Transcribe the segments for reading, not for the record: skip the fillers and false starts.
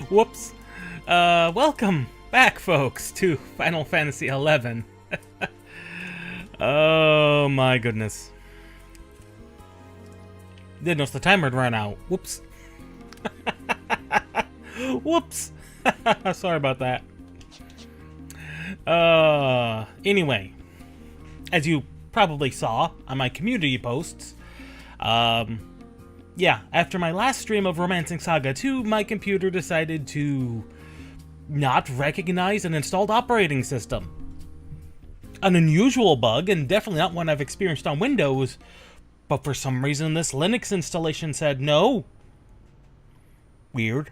Whoops. Welcome back, folks, to Final Fantasy XI. Oh my goodness. Didn't notice the timer had run out. Whoops. Whoops. Sorry about that. Anyway, as you probably saw on my community posts, yeah, after my last stream of Romancing Saga 2, my computer decided to not recognize an installed operating system. An unusual bug, and definitely not one I've experienced on Windows, but for some reason this Linux installation said no. Weird.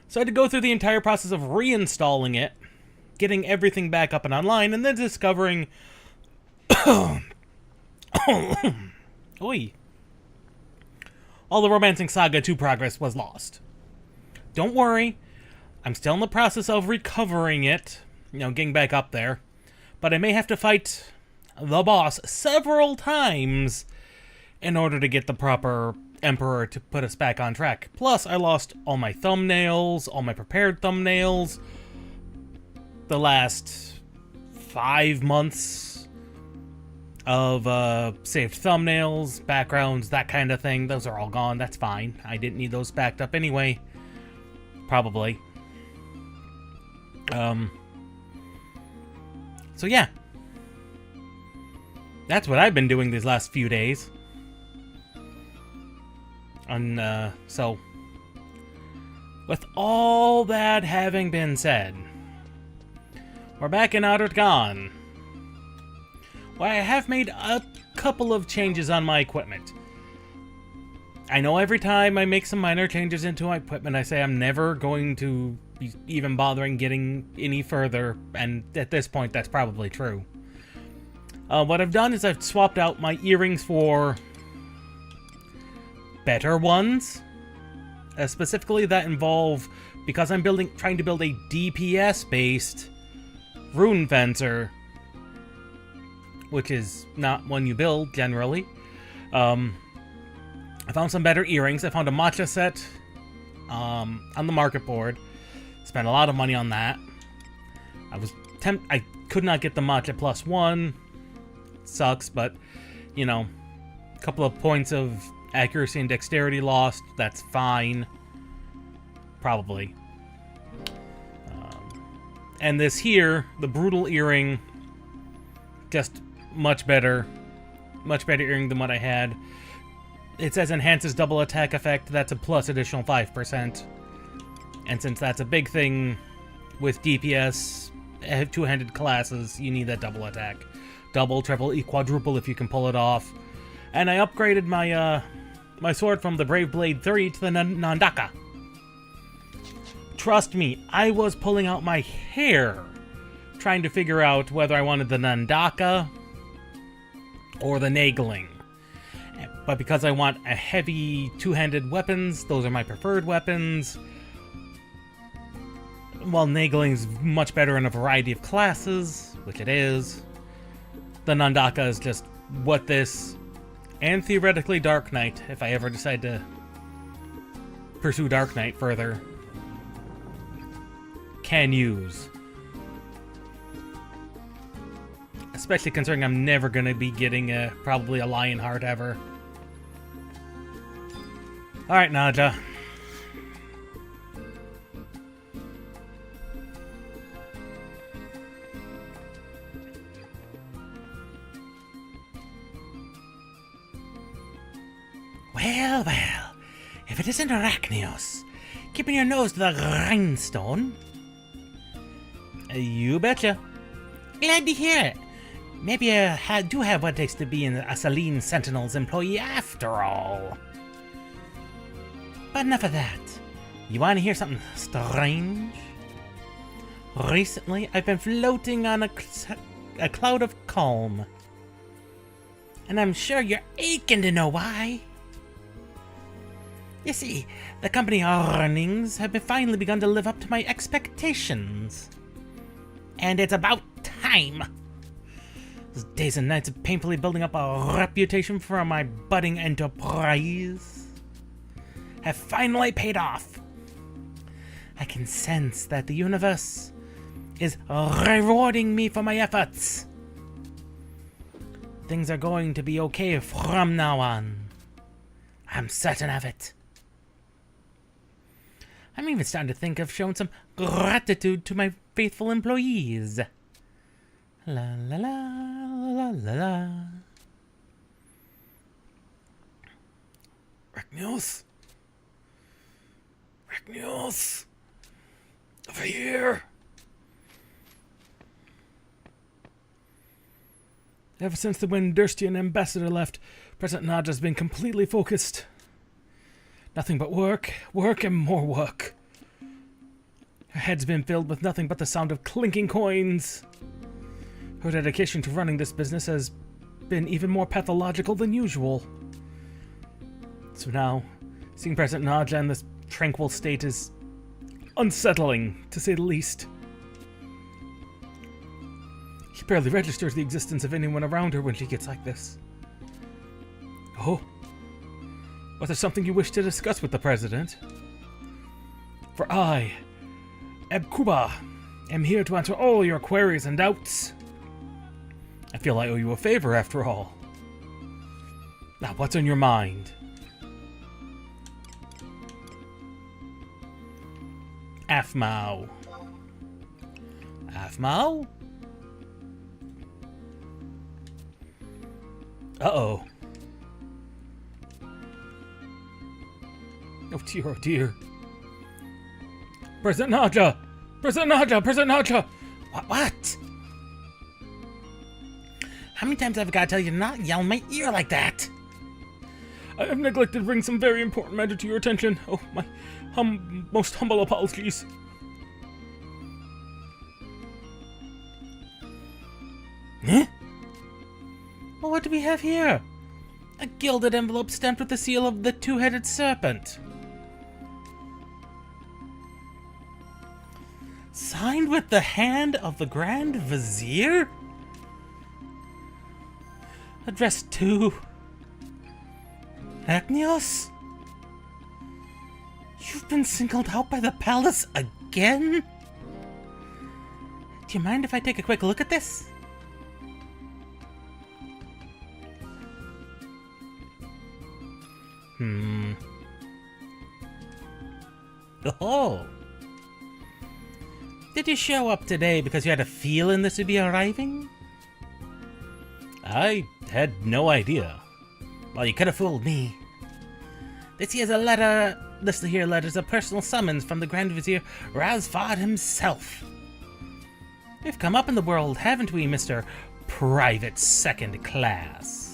So I had to go through the entire process of reinstalling it, getting everything back up and online, and then discovering... Oi. All the Romancing Saga 2 progress was lost. Don't worry, I'm still in the process of recovering it, getting back up there, but I may have to fight the boss several times in order to get the proper Emperor to put us back on track. Plus, I lost all my thumbnails, all my prepared thumbnails, the last 5 months of saved thumbnails, backgrounds, that kind of thing. Those are all gone. That's fine. I didn't need those backed up anyway. Probably. So yeah. That's what I've been doing these last few days. And, so... with all that having been said, we're back in Outer Gone. Well, I have made a couple of changes on my equipment. I know every time I make some minor changes into my equipment, I say I'm never going to be even bothering getting any further, and at this point, that's probably true. What I've done is I've swapped out my earrings for better ones. Specifically, that involve, because I'm trying to build a DPS-based rune fencer, which is not one you build, generally. I found some better earrings. I found a matcha set on the market board. Spent a lot of money on that. I could not get the matcha +1. Sucks, but, a couple of points of accuracy and dexterity lost. That's fine. Probably. And this here, the brutal earring, just much better earring than what I had. It says enhances double attack effect. That's a plus additional 5%. And since that's a big thing with DPS, two-handed classes, you need that double attack. Double, triple, quadruple if you can pull it off. And I upgraded my my sword from the Brave Blade 3 to the Nandaka. Trust me, I was pulling out my hair trying to figure out whether I wanted the Nandaka or the Nagling. But because I want a heavy two-handed weapons, those are my preferred weapons. While Nagling's much better in a variety of classes, which it is, the Nandaka is just what this, and theoretically Dark Knight, if I ever decide to pursue Dark Knight further, can use. Especially considering I'm never going to be getting probably a Lionheart ever. Alright, Naja. Well, well, if it isn't Arachnios, keeping your nose to the grindstone. You betcha. Glad to hear it. Maybe I do have what it takes to be a Selene Sentinel's employee after all. But enough of that. You want to hear something strange? Recently, I've been floating on a cloud of calm. And I'm sure you're aching to know why. You see, the company earnings have finally begun to live up to my expectations. And it's about time. Those days and nights of painfully building up a reputation for my budding enterprise. have finally paid off. I can sense that the universe is rewarding me for my efforts. Things are going to be okay from now on. I'm certain of it. I'm even starting to think of showing some gratitude to my faithful employees. La la la la la la. Ragnios? Ragnios? Over here! Ever since the Windurstian ambassador left, President Naja's been completely focused. Nothing but work, work, and more work. Her head's been filled with nothing but the sound of clinking coins. Her dedication to running this business has been even more pathological than usual. So now, seeing President Naja in this tranquil state is unsettling, to say the least. She barely registers the existence of anyone around her when she gets like this. Oh? Was there something you wish to discuss with the President? For I, Ebkuba, am here to answer all your queries and doubts. I feel I owe you a favor, after all. Now, what's on your mind? Afmao. Afmao? Uh-oh. Oh dear, oh dear. President Naja! President Naja! President Naja! What? How many times have I got to tell you not yell in my ear like that? I have neglected to bring some very important matter to your attention. Oh, my most humble apologies. Huh? Well, what do we have here? A gilded envelope stamped with the seal of the two-headed serpent. Signed with the hand of the Grand Vizier? Addressed to Agnios? You've been singled out by the palace again? Do you mind if I take a quick look at this? Oh. Did you show up today because you had a feeling this would be arriving? I had no idea. Well, you could have fooled me. This here's a letter. This here letter's a personal summons from the Grand Vizier Razvad himself. We've come up in the world, haven't we, Mr. Private Second Class?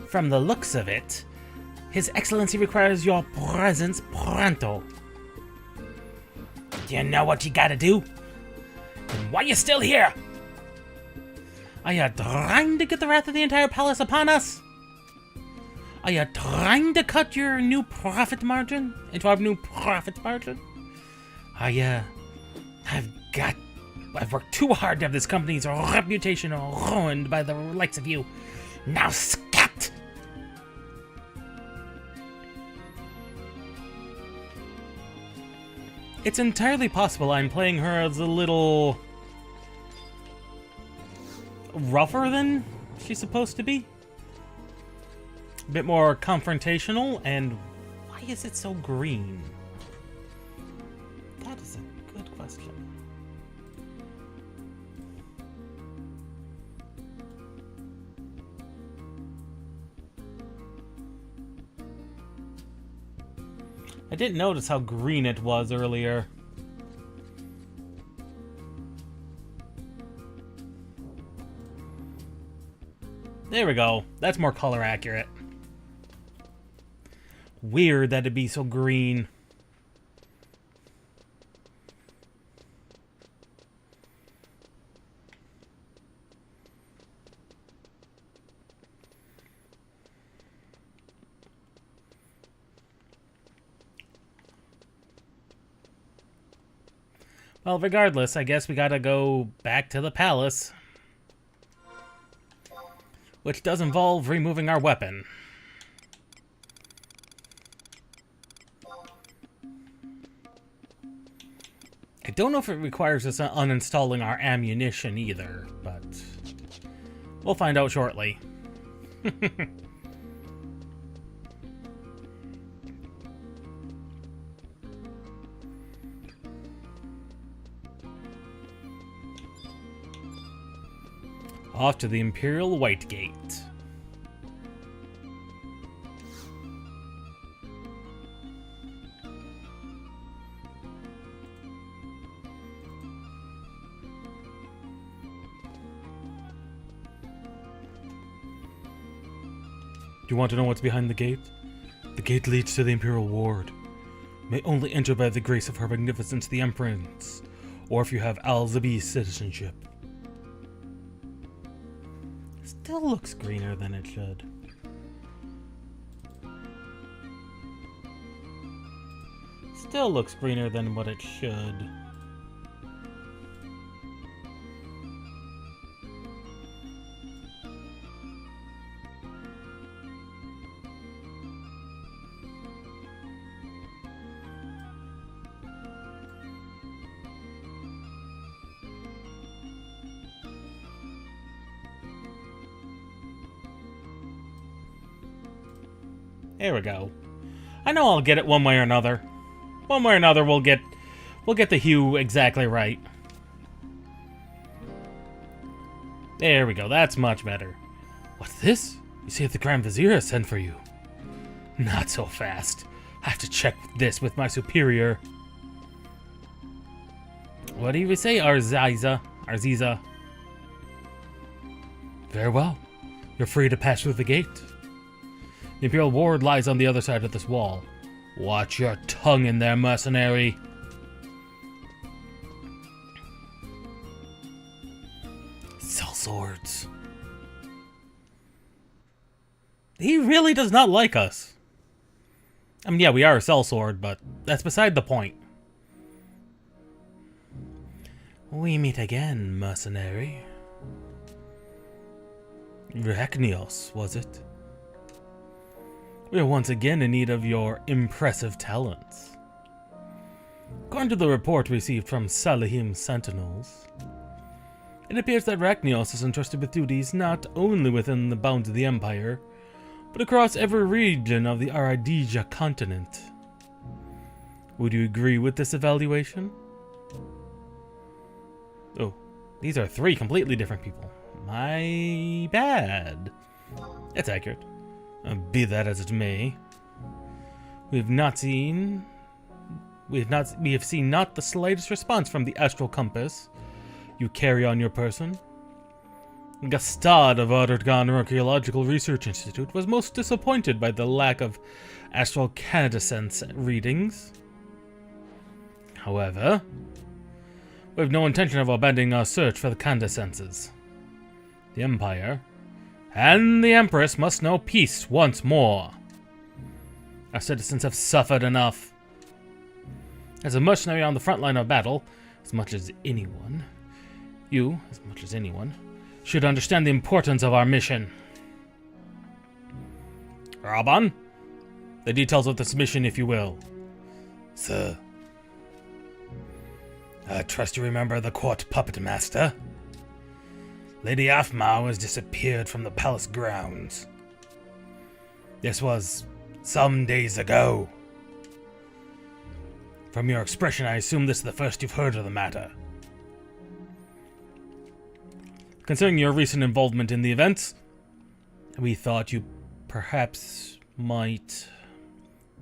From the looks of it, His Excellency requires your presence pronto. Do you know what you gotta do? And why you still here? Are you trying to get the wrath of the entire palace upon us? Are you trying to cut your new profit margin into our new profit margin? Are you... I've worked too hard to have this company's reputation ruined by the likes of you. Now scat! It's entirely possible I'm playing her as a little... rougher than she's supposed to be. A bit more confrontational, and why is it so green? That is a good question. I didn't notice how green it was earlier. There we go. That's more color accurate. Weird that it'd be so green. Well, regardless, I guess we gotta go back to the palace. Which does involve removing our weapon. I don't know if it requires us uninstalling our ammunition either, but we'll find out shortly. Off to the Imperial White Gate. Do you want to know what's behind the gate? The gate leads to the Imperial Ward. May only enter by the grace of Her Magnificence the Empress, or if you have Al-Zabi's citizenship. Still looks greener than it should. Still looks greener than what it should. There we go. I know I'll get it one way or another. One way or another, we'll get the hue exactly right. There we go. That's much better. What's this? You say the Grand Vizier has sent for you. Not so fast. I have to check this with my superior. What do you say, Arziza? Very well. You're free to pass through the gate. The Imperial Ward lies on the other side of this wall. Watch your tongue in there, mercenary. Sellswords. He really does not like us. I mean, yeah, we are a sellsword, but that's beside the point. We meet again, mercenary. Rechnios, was it? We are once again in need of your impressive talents. According to the report received from Salahim's sentinels, it appears that Rechnios is entrusted with duties not only within the bounds of the Empire, but across every region of the Aradija continent. Would you agree with this evaluation? Oh, these are three completely different people. My bad. It's accurate. Be that as it may, we have seen not the slightest response from the astral compass you carry on your person. Gastad of Ottergon Archaeological Research Institute was most disappointed by the lack of astral candescence readings. However, we have no intention of abandoning our search for the candescences. The Empire and the Empress must know peace once more. Our citizens have suffered enough. As a mercenary on the front line of battle, as much as anyone, should understand the importance of our mission. Raban, the details of this mission, if you will. Sir, I trust you remember the court puppet master. Lady Aphmau has disappeared from the palace grounds. This was some days ago. From your expression, I assume this is the first you've heard of the matter. Considering your recent involvement in the events, we thought you perhaps might...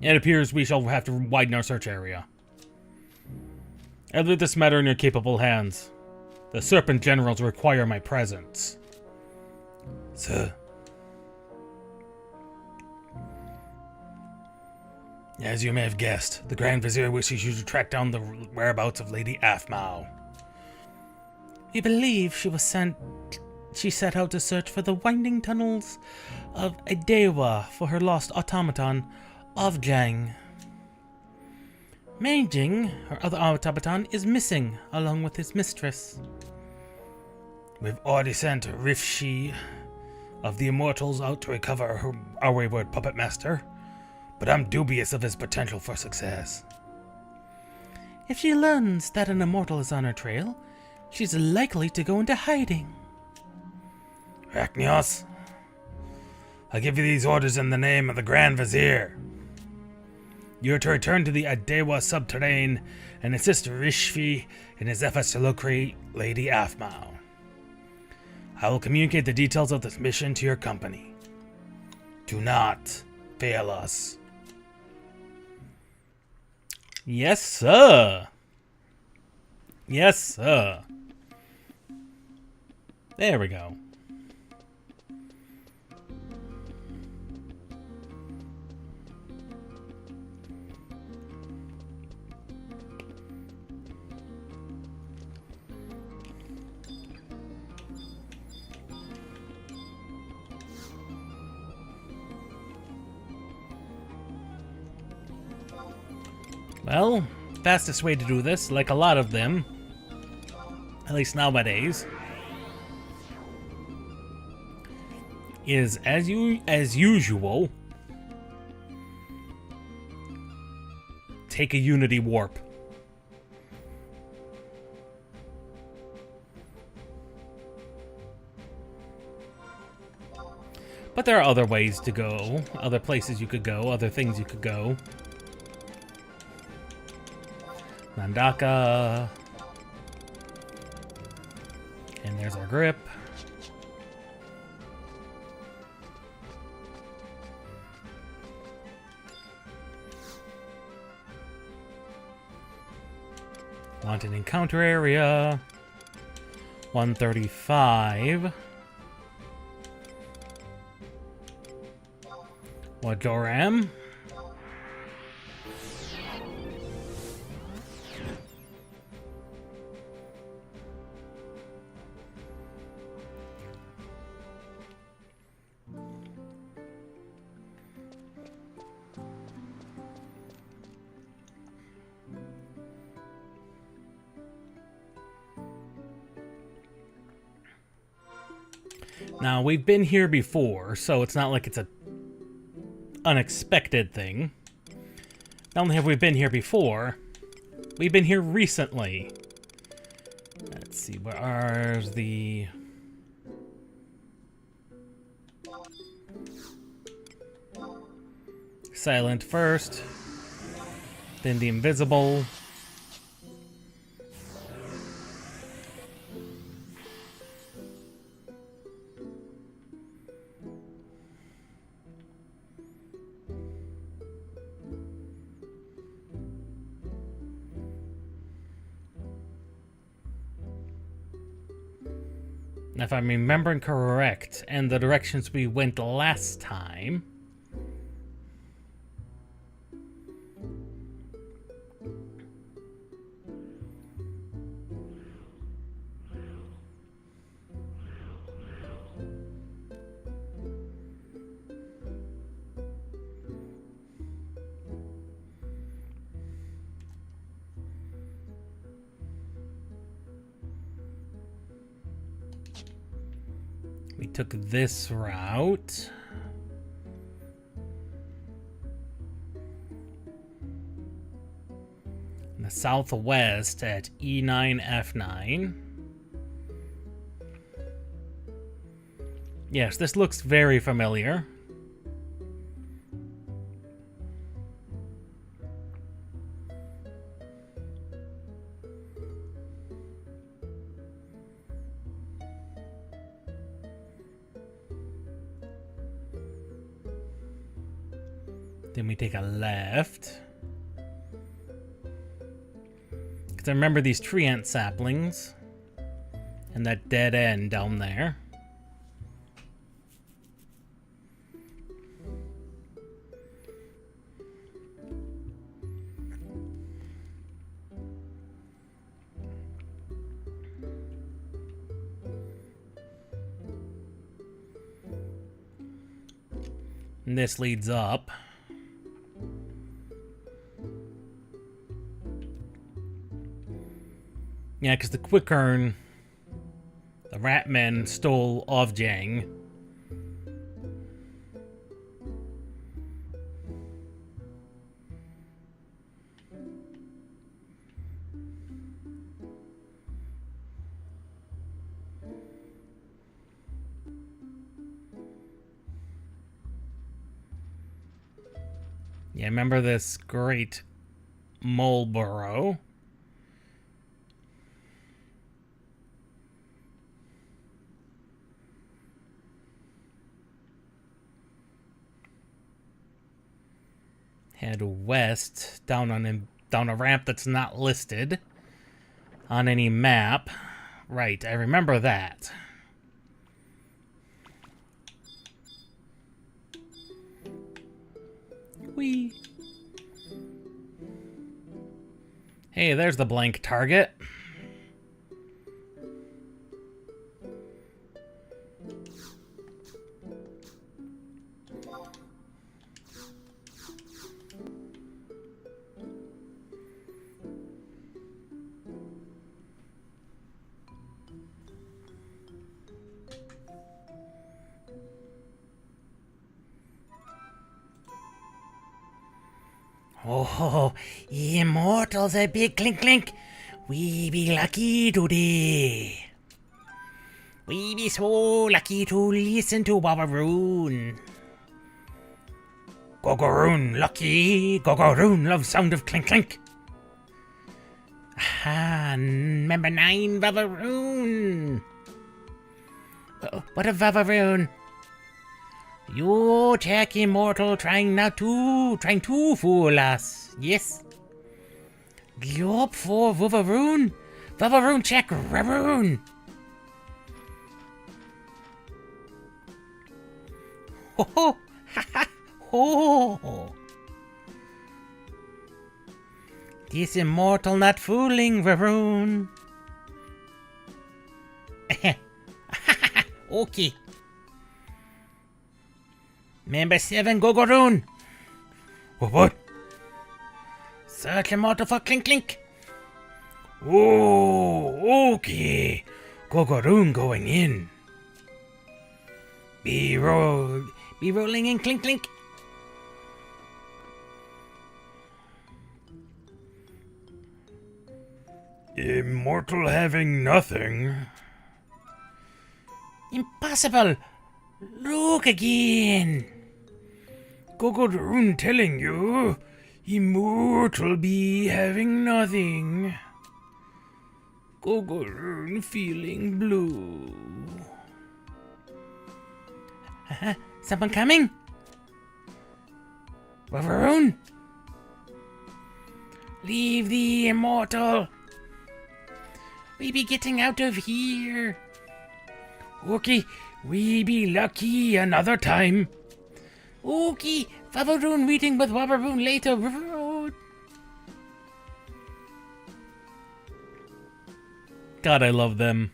It appears we shall have to widen our search area. I leave this matter in your capable hands. The Serpent Generals require my presence. Sir. As you may have guessed, the Grand Vizier wishes you to track down the whereabouts of Lady Aphmau. We believe she set out to search for the winding tunnels of Edewa for her lost automaton, Ovjang. Meijing, her other automaton, is missing, along with his mistress. We've already sent Rifshi of the Immortals out to recover our wayward puppet master, but I'm dubious of his potential for success. If she learns that an immortal is on her trail, she's likely to go into hiding. Arachnios, I give you these orders in the name of the Grand Vizier. You are to return to the Adewa subterrane and assist Rishfi in his efforts to locate Lady Aphmau. I will communicate the details of this mission to your company. Do not fail us. Yes, sir. Yes, sir. There we go. Well, fastest way to do this, like a lot of them, at least nowadays, is as usual, take a Unity warp. But there are other ways to go, other places you could go, other things you could go. Nandaka. And there's our grip. Wanted encounter area. 135. Wadoram. Now, we've been here before, so it's not like it's a unexpected thing. Not only have we been here before, we've been here recently. Let's see, where are the... Silent first, then the invisible. If I'm remembering correct, and the directions we went last time... We took this route. In the southwest at E9, F9. Yes, this looks very familiar. Then we take a left. Because I remember these tree ant saplings. And that dead end down there. And this leads up. Yeah, because the Quickern, the Ratmen stole off Jang. Yeah, remember this great mole burrow? Head west down a ramp that's not listed on any map. Right, I remember that. Whee! Hey, there's the blank target. Oh, immortals a big clink clink. We be lucky today. We be so lucky to listen to Wawaroon. Gogoroon lucky. Gogoroon loves sound of clink clink. Ah, number 9, Wawaroon. What a Wawaroon. You tech immortal trying to fool us, yes? Yup for Wawaroon. Wawaroon check Wawaroon. Ho ho, ha ha, ho. This immortal not fooling Wawaroon. Okay. Member 7, Gogoroon. What? Search immortal for clink clink. Oh, okay. Gogoroon going in. Be rolling in clink clink. Immortal having nothing. Impossible. Look again. Gogoroon telling you, immortal be having nothing. Gogoroon feeling blue. Someone coming? Wawaroon? Leave the immortal. We be getting out of here. Okay, we be lucky another time. Okay, Wawaroon meeting with Wawaroon later. God, I love them.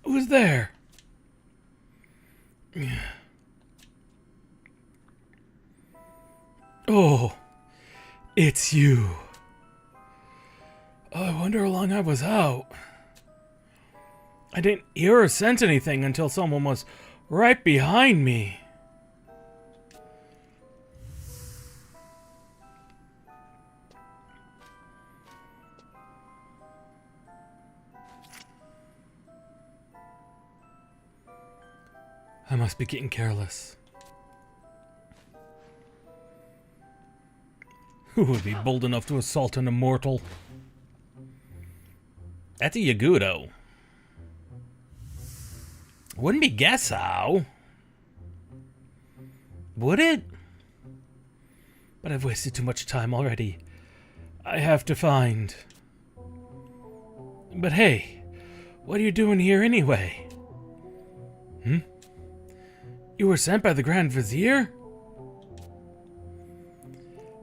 Who's there? Oh, it's you. I wonder how long I was out. I didn't hear or sense anything until someone was right behind me. I must be getting careless. Who would be bold enough to assault an immortal? That's a Yagudo. Wouldn't be guess how. Would it? But I've wasted too much time already. I have to find. But hey, what are you doing here anyway? You were sent by the Grand Vizier?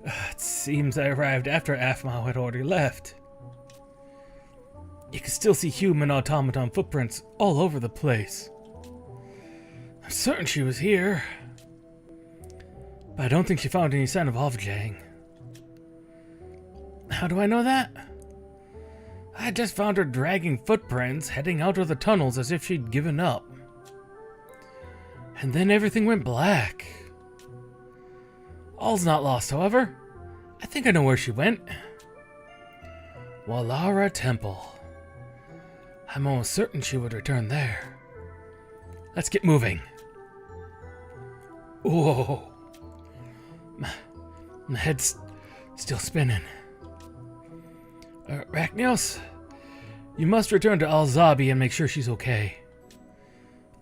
It seems I arrived after Aphmau had already left. You can still see human automaton footprints all over the place. certain she was here. But I don't think she found any sign of Ovjang. How do I know that? I just found her dragging footprints heading out of the tunnels as if she'd given up. And then everything went black. All's not lost, however. I think I know where she went. Wallara Temple. I'm almost certain she would return there. Let's get moving. Whoa. My head's still spinning. Rachnios, you must return to Al-Zabi and make sure she's okay.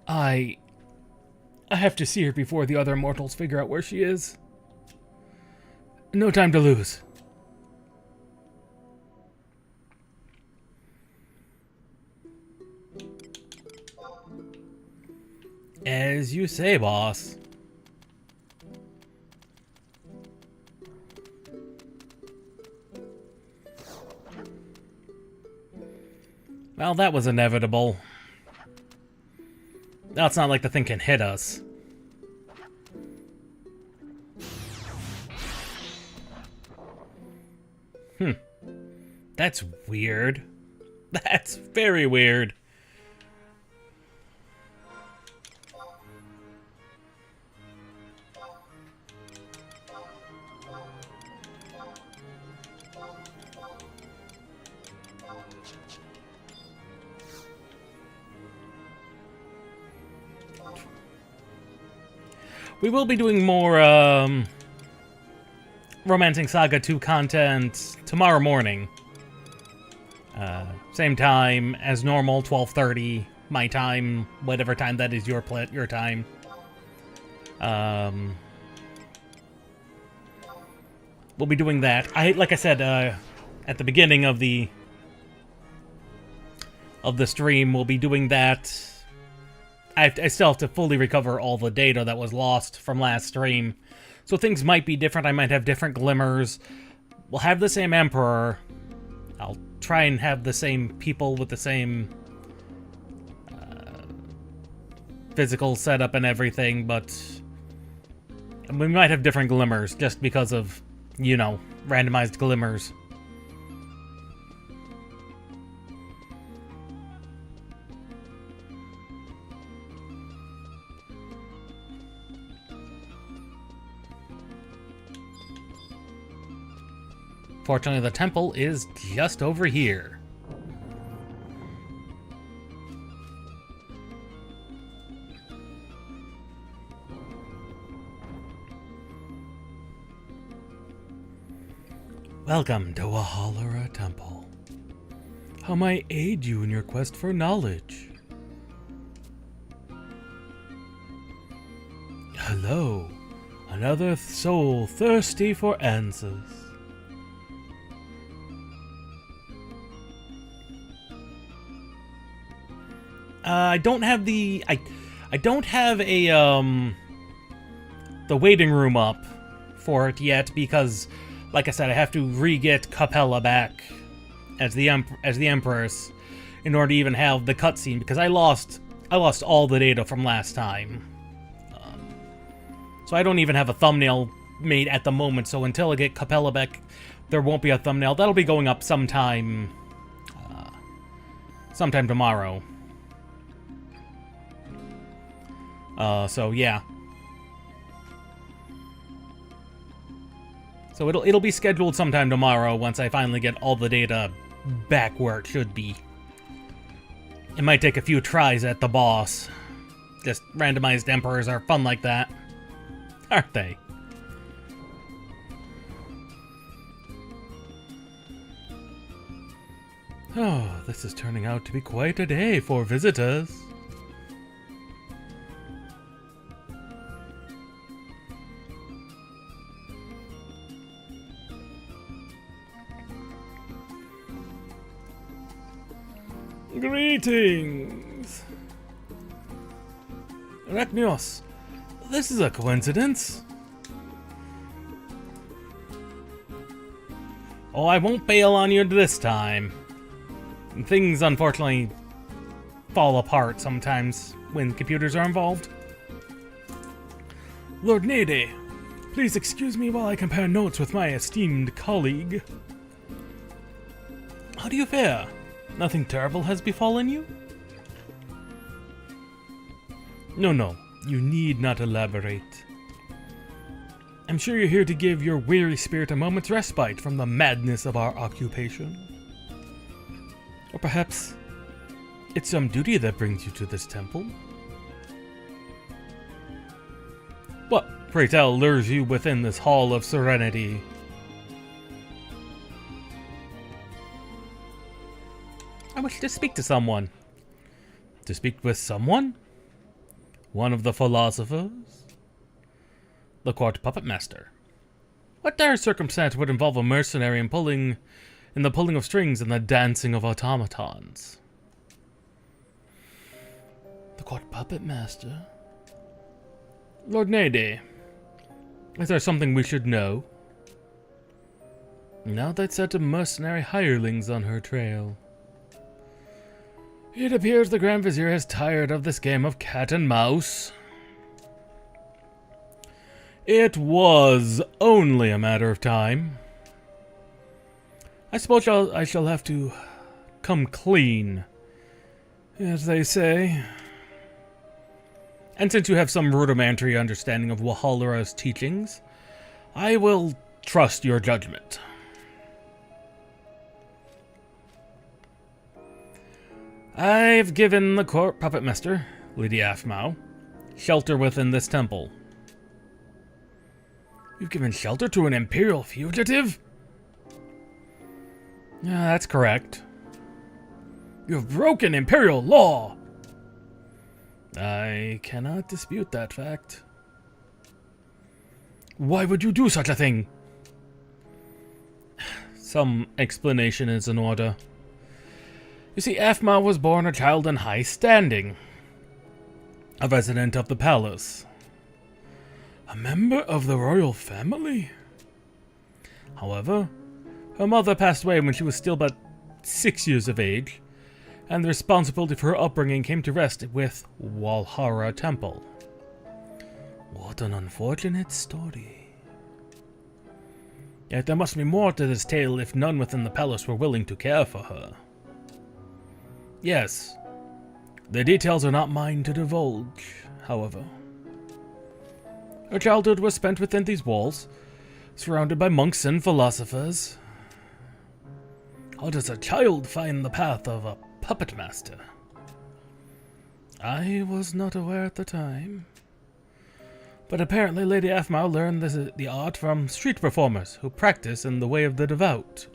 I have to see her before the other mortals figure out where she is. No time to lose. As you say, boss. Well, that was inevitable. Now it's not like the thing can hit us. That's weird. That's very weird. We will be doing more Romancing Saga 2 content tomorrow morning. Same time as normal, 12:30 my time, whatever time that is your time. We'll be doing that. Like I said at the beginning of the stream, we'll be doing that. I still have to fully recover all the data that was lost from last stream. So things might be different. I might have different glimmers. We'll have the same Emperor. I'll try and have the same people with the same physical setup and everything, but we might have different glimmers just because of, you know, randomized glimmers. Fortunately, the temple is just over here. Welcome to Wallara Temple. How may I aid you in your quest for knowledge? Hello, another soul thirsty for answers. I don't have the I don't have a the waiting room up for it yet because, like I said, I have to re-get Capella back as the Empress in order to even have the cutscene, because I lost all the data from last time. So I don't even have a thumbnail made at the moment. So until I get Capella back, there won't be a thumbnail. That'll be going up sometime tomorrow. So yeah. So it'll be scheduled sometime tomorrow once I finally get all the data back where it should be. It might take a few tries at the boss. Just randomized emperors are fun like that, aren't they? Oh, this is turning out to be quite a day for visitors. Greetings! Rachnios, this is a coincidence. Oh, I won't bail on you this time. Things, unfortunately, fall apart sometimes when computers are involved. Lord Naja, please excuse me while I compare notes with my esteemed colleague. How do you fare? Nothing terrible has befallen you? No, you need not elaborate. I'm sure you're here to give your weary spirit a moment's respite from the madness of our occupation. Or perhaps it's some duty that brings you to this temple? What, pray tell, lures you within this hall of serenity? I wish to speak to someone. To speak with someone? One of the philosophers? The court puppet master. What dire circumstance would involve a mercenary in the pulling of strings and the dancing of automatons? The court puppet master? Lord Naja, is there something we should know? Now that set of mercenary hirelings on her trail. It appears the Grand Vizier has tired of this game of cat and mouse. It was only a matter of time. I suppose I shall have to come clean, as they say. And since you have some rudimentary understanding of Wahalara's teachings, I will trust your judgment. I've given the court puppet master, Lady Aphmau, shelter within this temple. You've given shelter to an Imperial fugitive? Yeah, that's correct. You've broken Imperial law! I cannot dispute that fact. Why would you do such a thing? Some explanation is in order. You see, Aphmau was born a child in high standing, a resident of the palace. A member of the royal family? However, her mother passed away when she was still but 6 years of age, and the responsibility for her upbringing came to rest with Walhalla Temple. What an unfortunate story. Yet there must be more to this tale if none within the palace were willing to care for her. Yes, the details are not mine to divulge, however. Her childhood was spent within these walls, surrounded by monks and philosophers. How does a child find the path of a puppet master? I was not aware at the time. But apparently Lady Aphmau learned the art from street performers who practice on the way of the devout.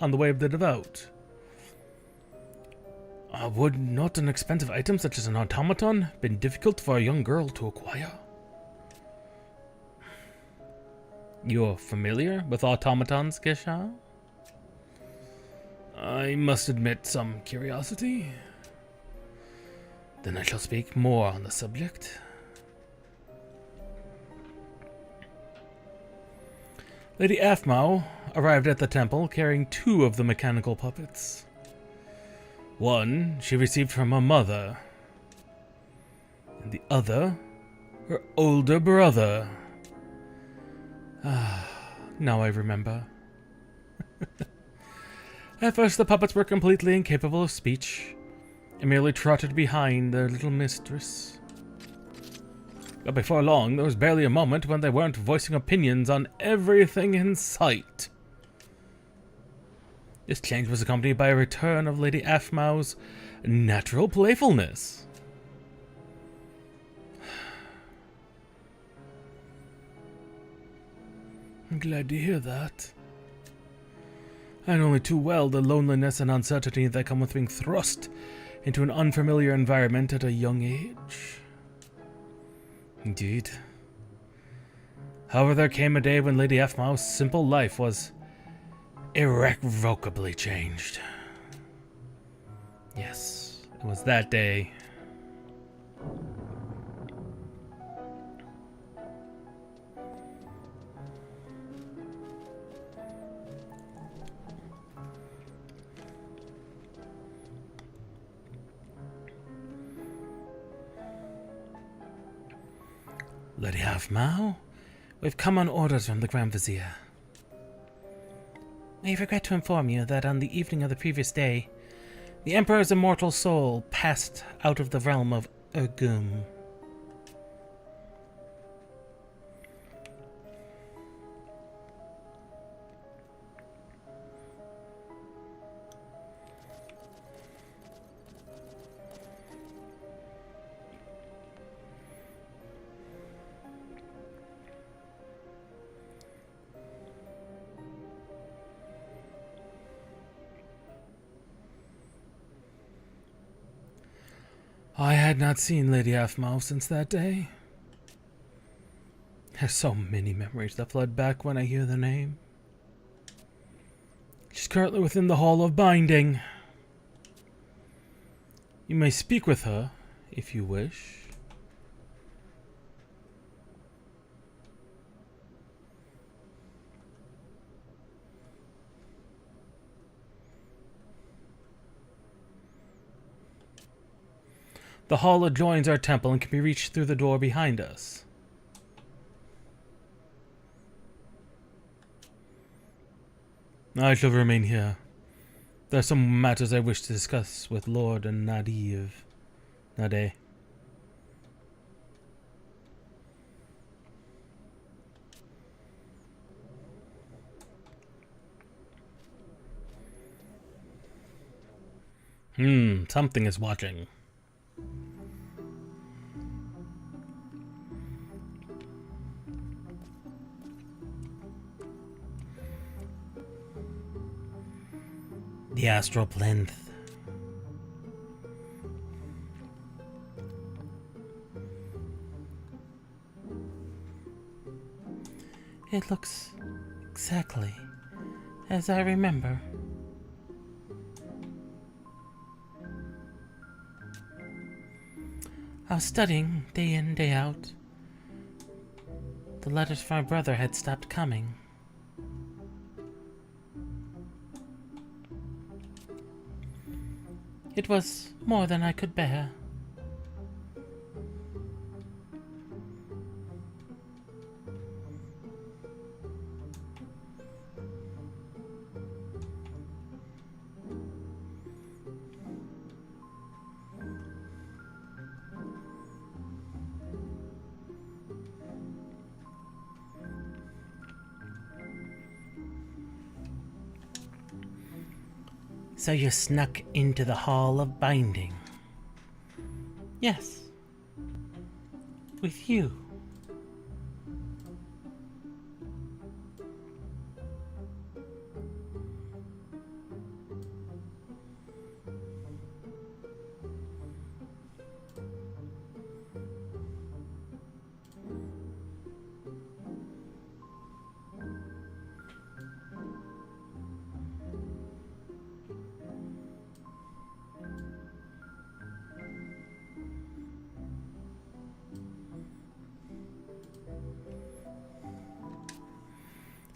Would not an expensive item such as an automaton been difficult for a young girl to acquire? You're familiar with automatons, Gesha? I must admit some curiosity. Then I shall speak more on the subject. Lady Aphmau arrived at the temple carrying 2 of the mechanical puppets. One she received from her mother, and the other her older brother. Now I remember. At first the puppets were completely incapable of speech, and merely trotted behind their little mistress. But before long, there was barely a moment when they weren't voicing opinions on everything in sight. This change was accompanied by a return of Lady Aphmau's natural playfulness. I'm glad to hear that. I know only too well the loneliness and uncertainty that come with being thrust into an unfamiliar environment at a young age. Indeed. However, there came a day when Lady Aphmau's simple life was irrevocably changed. Yes, it was that day. Lady Aphmau, We've come on orders from the Grand Vizier. I regret to inform you that on the evening of the previous day, the Emperor's immortal soul passed out of the realm of Urgum. I had not seen Lady Halfmouth since that day. There's so many memories that flood back when I hear the name. She's currently within the Hall of Binding. You may speak with her, if you wish. The hall adjoins our temple and can be reached through the door behind us. I shall remain here. There are some matters I wish to discuss with Lord and Naja. Something is watching. The astral plinth. It looks exactly as I remember. I was studying day in, day out. The letters from my brother had stopped coming. It was more than I could bear. So you snuck into the Hall of Binding? Yes. With you.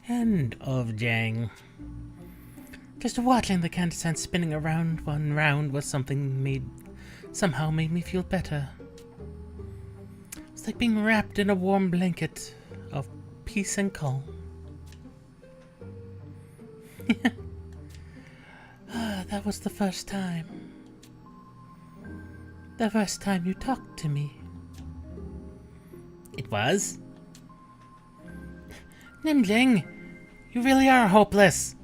End of Jang. Just watching the candescent spinning around one round was somehow made me feel better. It's like being wrapped in a warm blanket of peace and calm. That was the first time. The first time you talked to me. It was? Nimjing, you really are hopeless.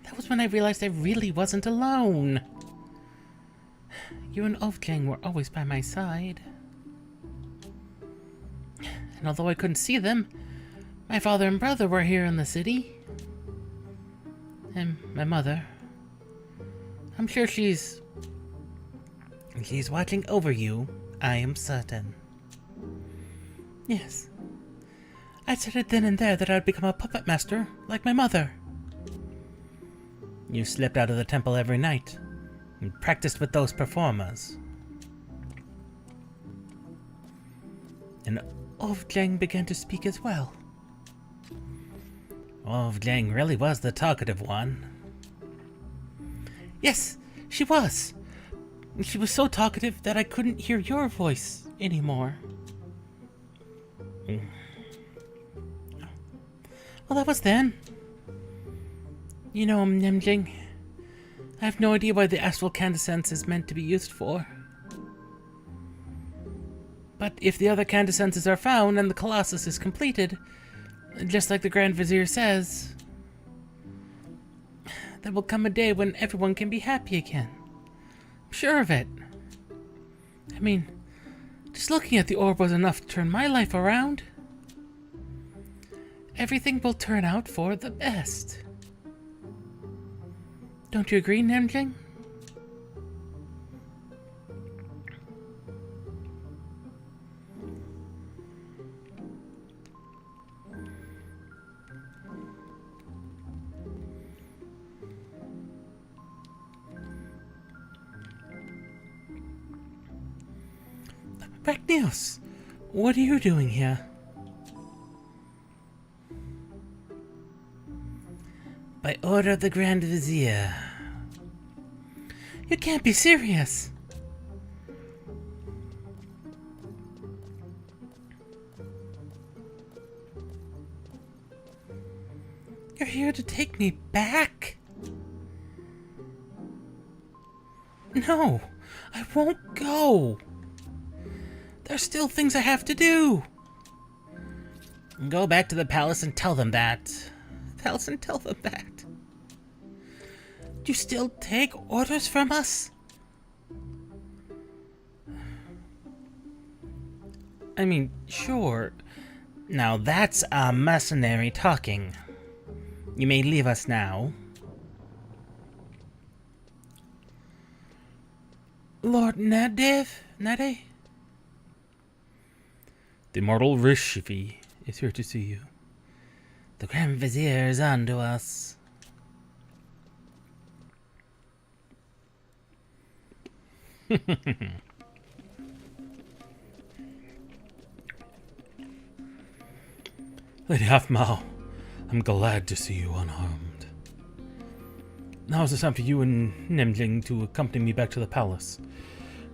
That was when I realized I really wasn't alone. You and Ovjang were always by my side. And although I couldn't see them, my father and brother were here in the city. And my mother. I'm sure she's watching over you, I am certain. Yes. I decided then and there that I would become a puppet master, like my mother. You slipped out of the temple every night and practiced with those performers. And Ovjang began to speak as well. Ovjang really was the talkative one. Yes, she was. She was so talkative that I couldn't hear your voice anymore. Well, that was then. You know, Nimjing, I have no idea what the astral candescence is meant to be used for. But if the other candescences are found and the Colossus is completed, just like the Grand Vizier says, there will come a day when everyone can be happy again. I'm sure of it. I mean, just looking at the orb was enough to turn my life around. Everything will turn out for the best. Don't you agree, Nimjing? Ragnios, what are you doing here? By order of the Grand Vizier. You can't be serious. You're here to take me back? No, I won't go. There's still things I have to do. Go back to the palace and tell them that. Do you still take orders from us? I mean, sure. Now that's a mercenary talking. You may leave us now. Lord Nade? The immortal Rishvi is here to see you. The Grand Vizier is on to us. Lady Halfmao, I'm glad to see you unharmed. Now is the time for you and Nimjing to accompany me back to the palace.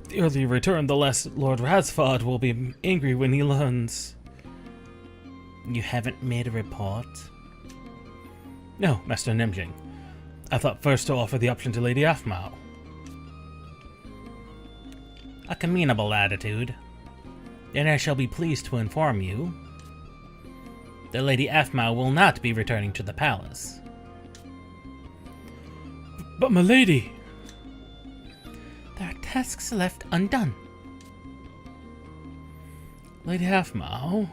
The earlier return, the less Lord Razfod will be angry when he learns. You haven't made a report? No, Master Nimjing. I thought first to offer the option to Lady Halfmao. A commendable attitude. Then I shall be pleased to inform you that Lady Halfmao will not be returning to the palace. But my lady! There are tasks left undone. Lady Halfmao?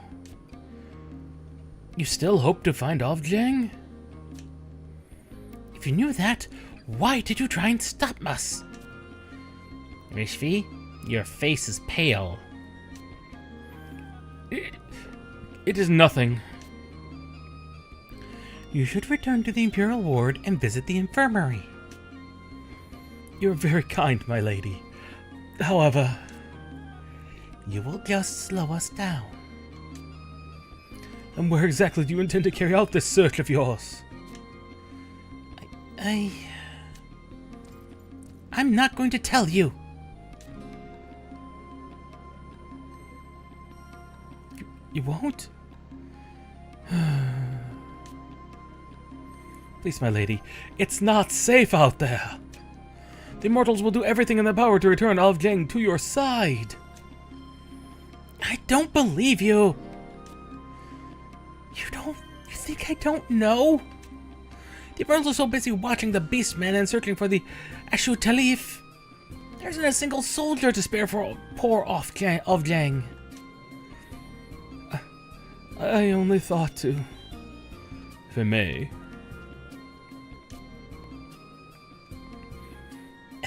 You still hope to find Ovjang? If you knew that, why did you try and stop us? Rishvi, your face is pale. It is nothing. You should return to the Imperial Ward and visit the infirmary. You're very kind, my lady. However, you will just slow us down. And where exactly do you intend to carry out this search of yours? I'm not going to tell you. You won't? Please, my lady, it's not safe out there. The immortals will do everything in their power to return Ovjang to your side. I don't believe you. You think I don't know? The immortals are so busy watching the Beastmen and searching for the Ashutalif. There isn't a single soldier to spare for poor Ovjang. I only thought to, if I may.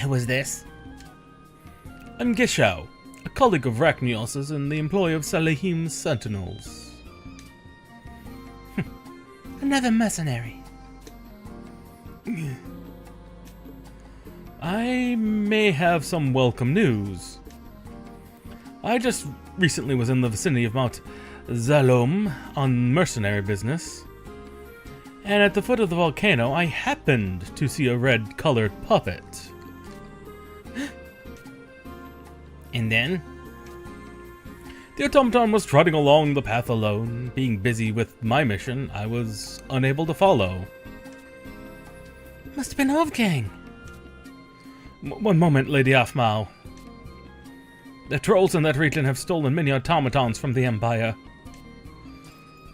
Who was this? I'm Gishao, a colleague of Ragnios's and the employee of Salahim's sentinels. Another mercenary. I may have some welcome news. I just recently was in the vicinity of Mount Zalom on mercenary business, and at the foot of the volcano I happened to see a red-colored puppet. And then? The automaton was trotting along the path alone. Being busy with my mission, I was unable to follow. Must have been Wolfgang. One moment, Lady Afmau. The trolls in that region have stolen many automatons from the Empire.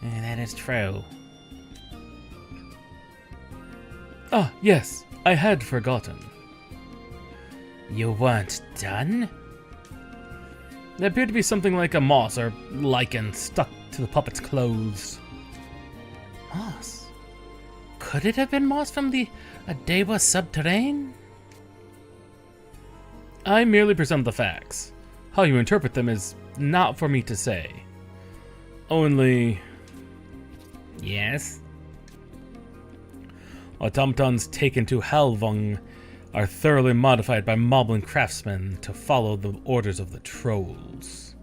That is true. Ah, yes, I had forgotten. You weren't done? There appeared to be something like a moss or lichen stuck to the puppet's clothes. Moss? Could it have been moss from the Adewa subterrane? I merely present the facts. How you interpret them is not for me to say. Only... Yes? Automatons taken to Halvung are thoroughly modified by moblin craftsmen to follow the orders of the trolls.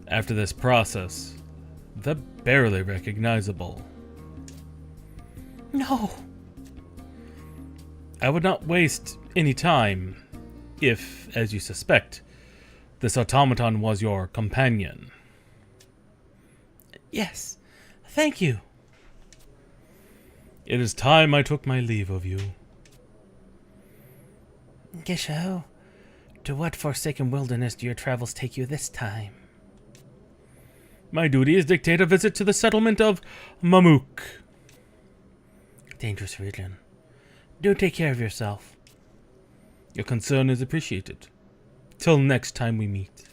After this process, they're barely recognizable. No! I would not waste any time if, as you suspect, this automaton was your companion. Yes, thank you. It is time I took my leave of you. Gisho, to what forsaken wilderness do your travels take you this time? My duty is dictate a visit to the settlement of Mamuk. Dangerous region. Do take care of yourself. Your concern is appreciated. Till next time we meet.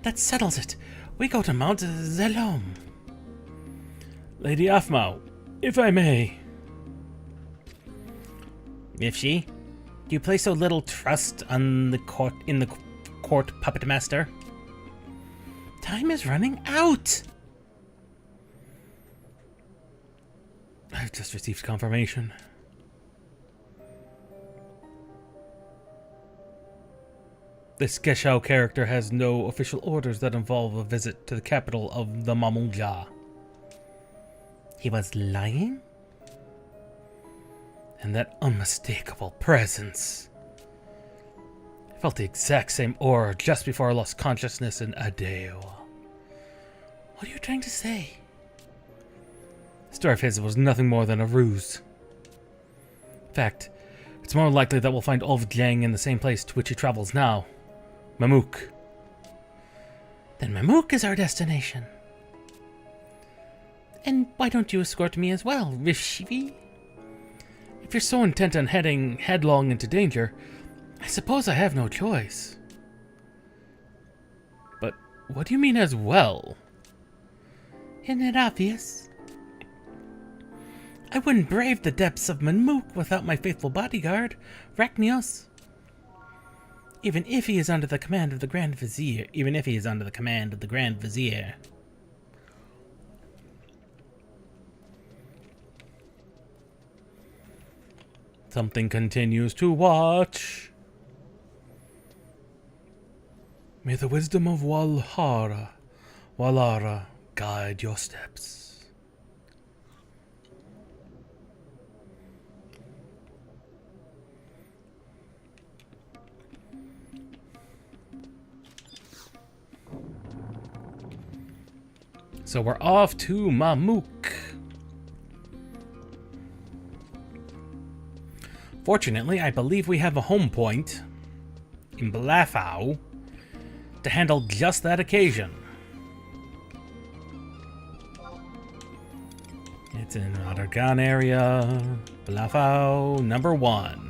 That settles it. We go to Mount Zelom. Lady Afmau, if I may. Mifshi, do you place so little trust on the court puppet master? Time is running out. I've just received confirmation. This Geshao character has no official orders that involve a visit to the capital of the Mamunja. He was lying? And that unmistakable presence. I felt the exact same aura just before I lost consciousness in Adeo. What are you trying to say? The story of his was nothing more than a ruse. In fact, it's more likely that we'll find Olvjang in the same place to which he travels now. Mamuk. Then Mamuk is our destination. And why don't you escort me as well, Rishvi? If you're so intent on heading headlong into danger, I suppose I have no choice. But what do you mean as well? Isn't it obvious? I wouldn't brave the depths of Mamuk without my faithful bodyguard, Rachnios. Even if he is under the command of the Grand Vizier. Something continues to watch. May the wisdom of Walara guide your steps. So we're off to Mamuk. Fortunately, I believe we have a home point in Blafau to handle just that occasion. It's in Ottergan area, Blafau number 1.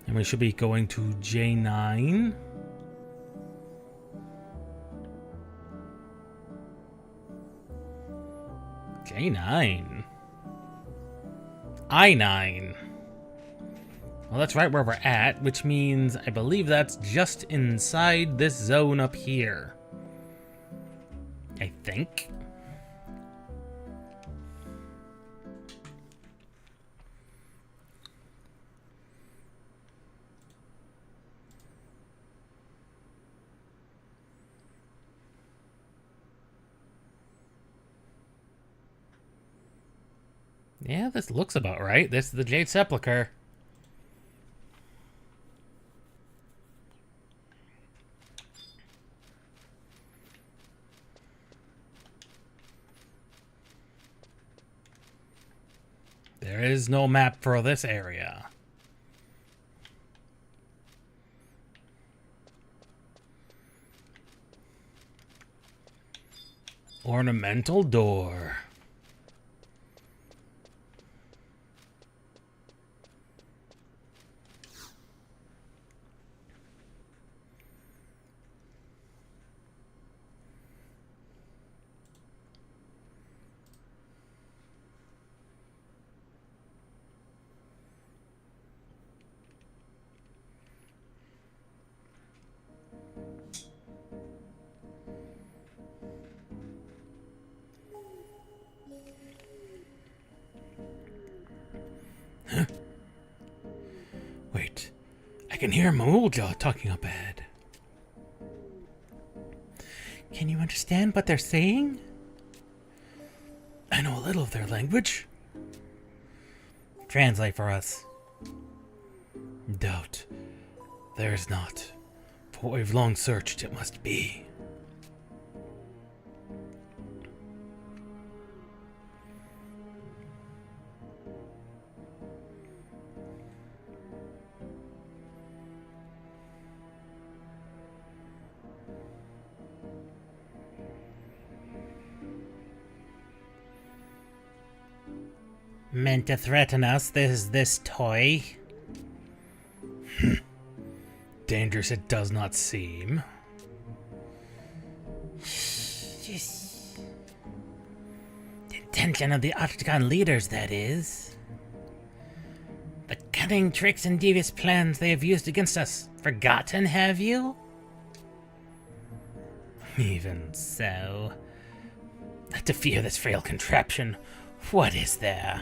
And we should be going to J9. J9. I9. Well, that's right where we're at, which means I believe that's just inside this zone up here. I think. Yeah, this looks about right. This is the Jade Sepulchre. There is no map for this area. Ornamental door. Wait, I can hear Maulja talking up ahead. Can you understand what they're saying? I know a little of their language. Translate for us. Doubt. There is not. For what we've long searched, it must be. Meant to threaten us, this toy? Dangerous it does not seem. Just the intention of the Octagon leaders, that is. The cunning tricks and devious plans they have used against us. Forgotten, have you? Even so. Not to fear this frail contraption. What is there?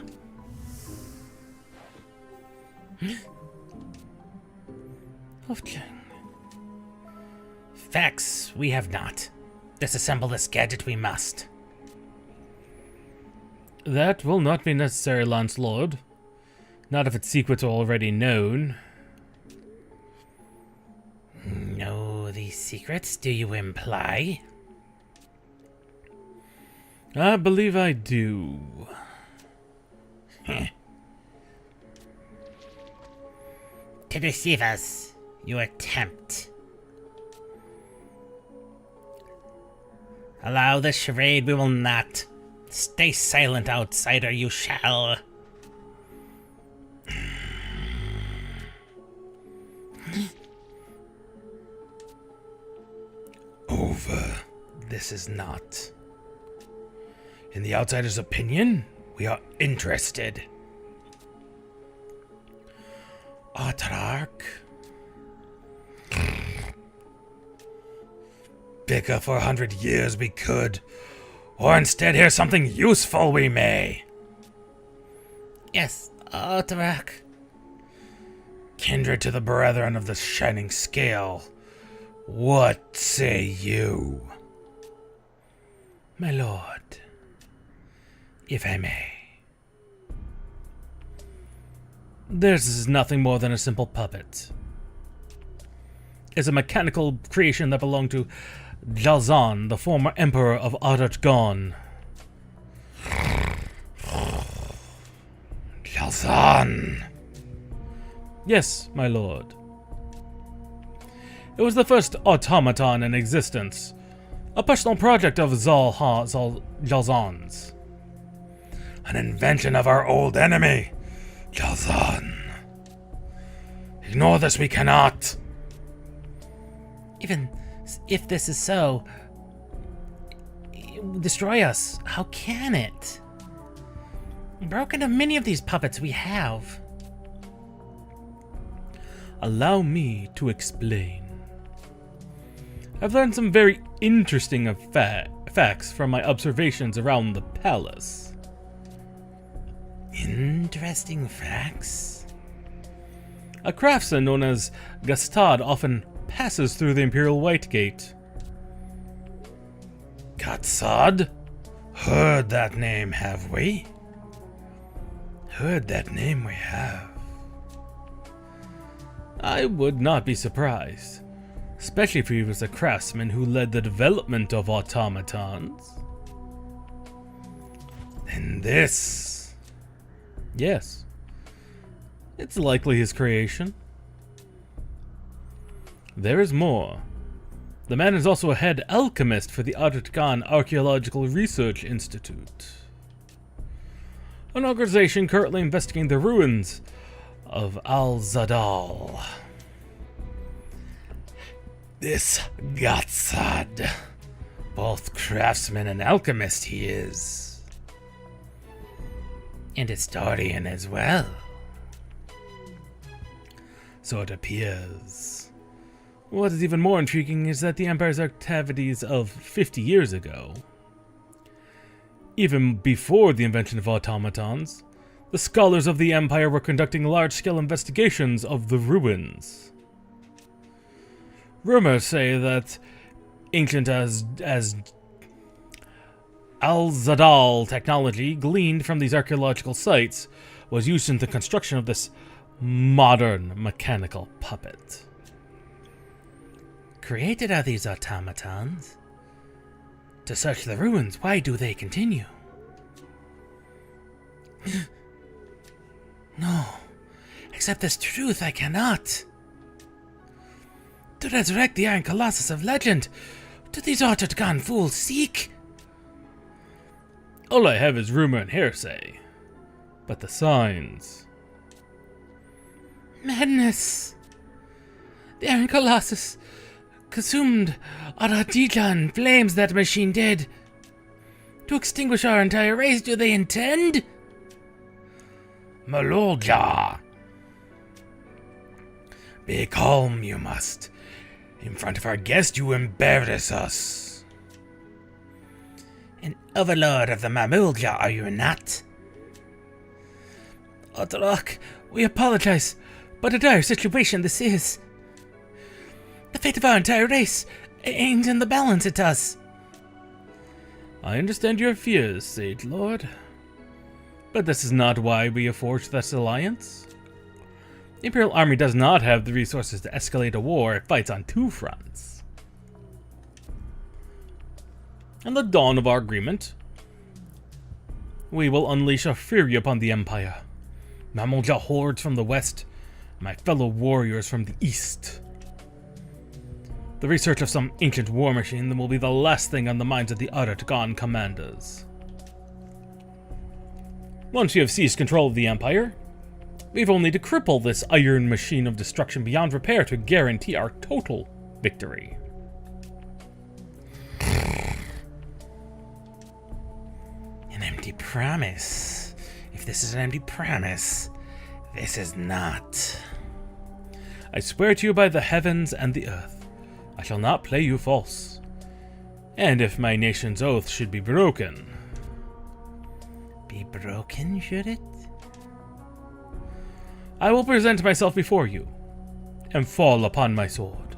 Facts, we have not. Disassemble this gadget we must. That will not be necessary, Lancelot. Not if its secrets are already known. Know these secrets, do you imply? I believe I do. To deceive us, you attempt. Allow this charade, we will not. Stay silent, outsider, you shall. Over. This is not. In the outsider's opinion, we are interested. Autarch. Bicker for 100 years we could, or instead hear something useful we may. Yes, Autarch. Kindred to the brethren of the shining scale, what say you? My lord, if I may. This is nothing more than a simple puppet. It's a mechanical creation that belonged to Jalzan, the former emperor of Ardatgon. Jalzan! Yes, my lord. It was the first automaton in existence, a personal project of Jalzan's. An invention of our old enemy, Jalzan. Ignore this, we cannot. Even if this is so, it will destroy us. How can it? Broken of many of these puppets we have. Allow me to explain. I've learned some very interesting facts from my observations around the palace. Interesting facts? A craftsman known as Gastad often passes through the Imperial White Gate. Gatsad? Heard that name, have we? Heard that name we have. I would not be surprised, especially if he was a craftsman who led the development of automatons. And this? Yes, it's likely his creation. There is more. The man is also a head alchemist for the Artigan Archaeological Research Institute, an organization currently investigating the ruins of Al-Zadal. This Gatsad, both craftsman and alchemist he is. And historian as well. So it appears. What is even more intriguing is that the Empire's activities of 50 years ago, even before the invention of automatons, the scholars of the Empire were conducting large-scale investigations of the ruins. Rumors say that ancient as Al-Zadal technology gleaned from these archaeological sites was used in the construction of this modern mechanical puppet. Created are these automatons? To search the ruins, why do they continue? No. Accept this truth, I cannot. To resurrect the Iron Colossus of legend, do these Autotron fools seek? All I have is rumor and hearsay, but the signs... Madness! The Iron Colossus consumed Aradijan flames, that machine did. To extinguish our entire race, do they intend? Malolja! Be calm, you must. In front of our guest, you embarrass us. An overlord of the Mamulja, are you not? Otterok, we apologize, but a dire situation this is. The fate of our entire race hangs in the balance, it does. I understand your fears, Sage Lord, but this is not why we have forged this alliance. The Imperial Army does not have the resources to escalate a war. It fights on two fronts. On the dawn of our agreement, we will unleash a fury upon the Empire. Mamulja hordes from the west, my fellow warriors from the east. The research of some ancient war machine will be the last thing on the minds of the Artigan commanders. Once you have seized control of the Empire, we've only to cripple this iron machine of destruction beyond repair to guarantee our total victory. An empty promise. If this is an empty promise, this is not. I swear to you by the heavens and the earth, I shall not play you false. And if my nation's oath should be broken... Be broken, should it? I will present myself before you, and fall upon my sword.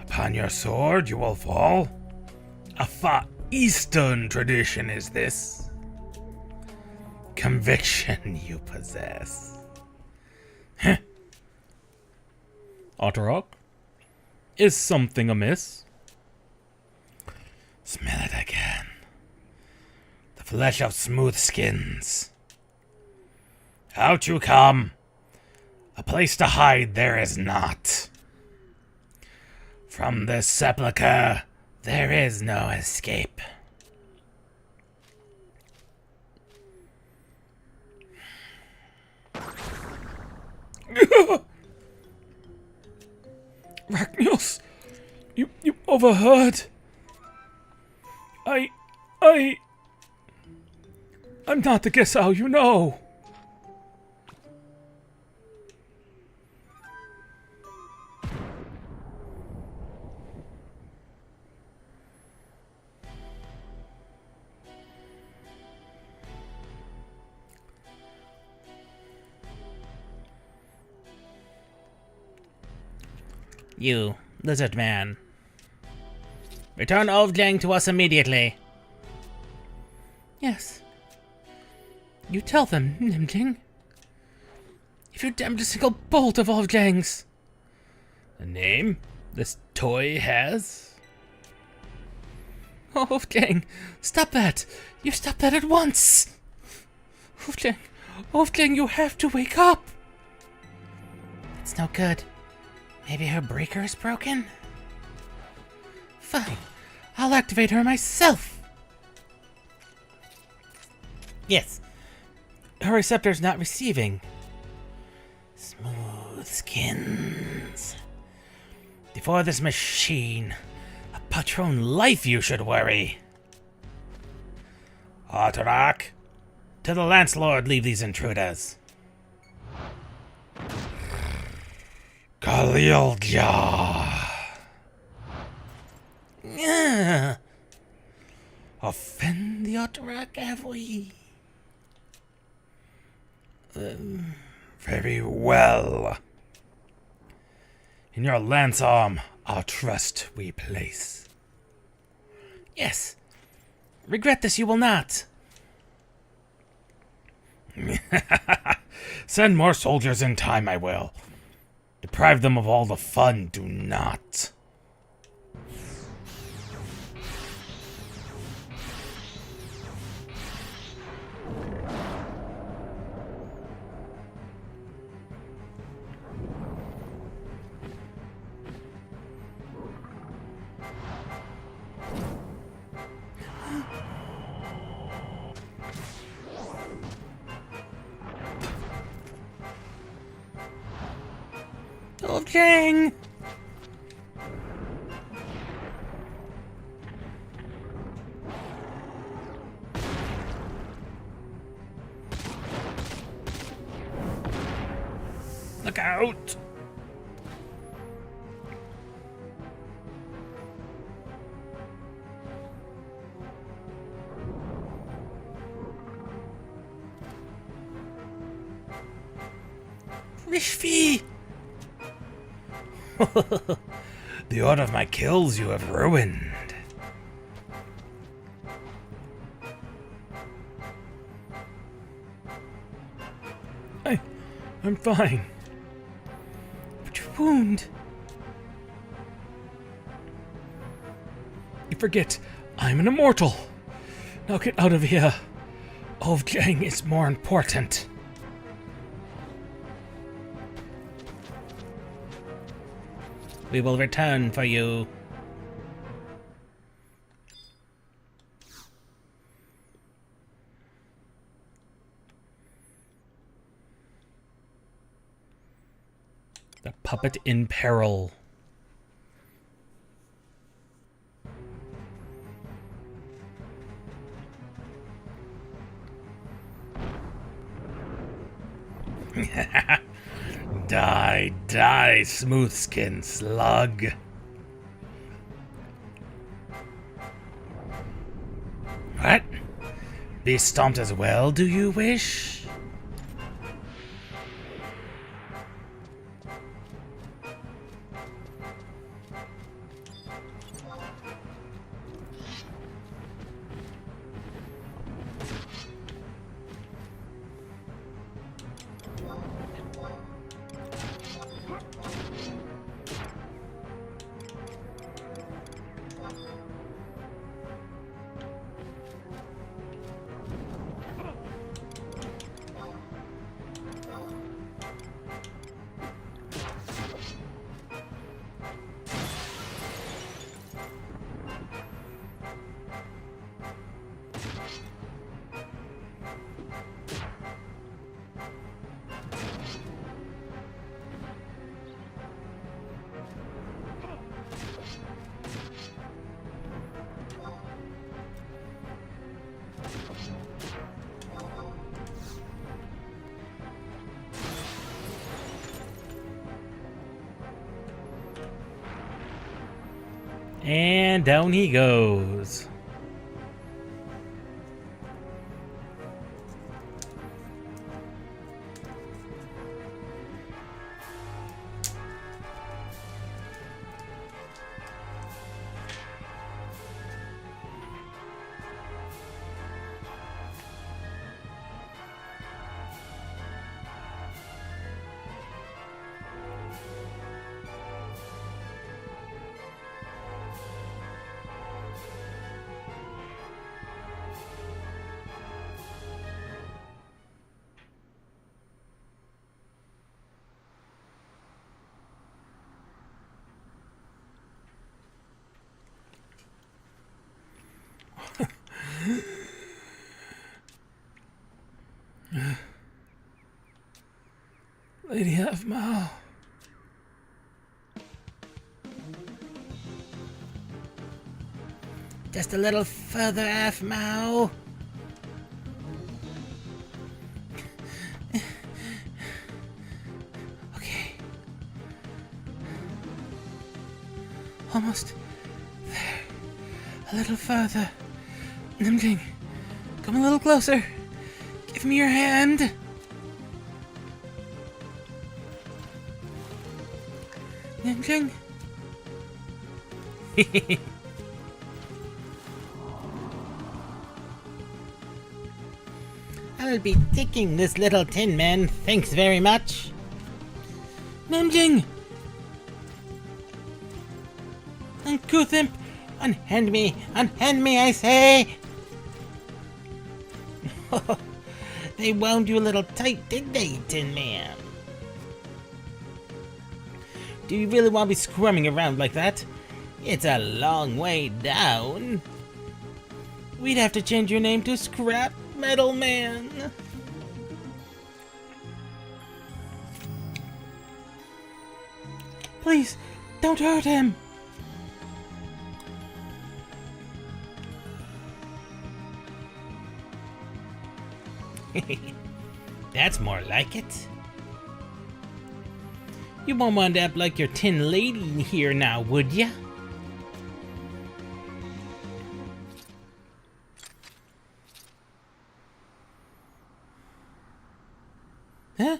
Upon your sword you will fall? A far Eastern tradition is this. Conviction you possess. Otterok, is something amiss? Smell it again. The flesh of smooth skins. Out you come. A place to hide there is not. From this sepulchre, there is no escape. Ragnios, you overheard. I'm not the Gesau, you know. You, lizard man. Return Ovjang to us immediately. Yes. You tell them, Nimjing. If you damned a single bolt of Ovjang's. A name this toy has? Oh, Ovjang, stop that! You stop that at once! Ovjang, you have to wake up! It's no good. Maybe her breaker is broken? Fine. I'll activate her myself! Yes. Her receptor's not receiving. Smooth skins. Before this machine, about your own life you should worry. Otterak, to the Lance Lord leave these intruders. Kalilja. Offend the Otterak, have we? Very well. In your lance arm, our trust we place. Yes. Regret this you will not. Send more soldiers in time, I will. Deprive them of all the fun, do not. Ovjang! Look out! Rishvi! The order of my kills you have ruined. I'm fine. But your wound. You forget, I'm an immortal. Now get out of here. Ovjang is more important. We will return for you. The puppet in peril. Die, smooth skin slug. What? Be stomped as well, do you wish? And down he goes. Lady Halfmouth. Just a little further, Halfmouth. Okay. Almost there. A little further. Nimjing, come a little closer. Give me your hand. Nimjing. I'll be taking this little tin man, thanks very much. Nimjing! Uncouth imp, unhand me, I say! They wound you a little tight, did they, Tin Man? Do you really want to be squirming around like that? It's a long way down. We'd have to change your name to Scrap Metal Man. Please, don't hurt him. That's more like it. You won't wind up like your tin lady here now, would ya? Huh?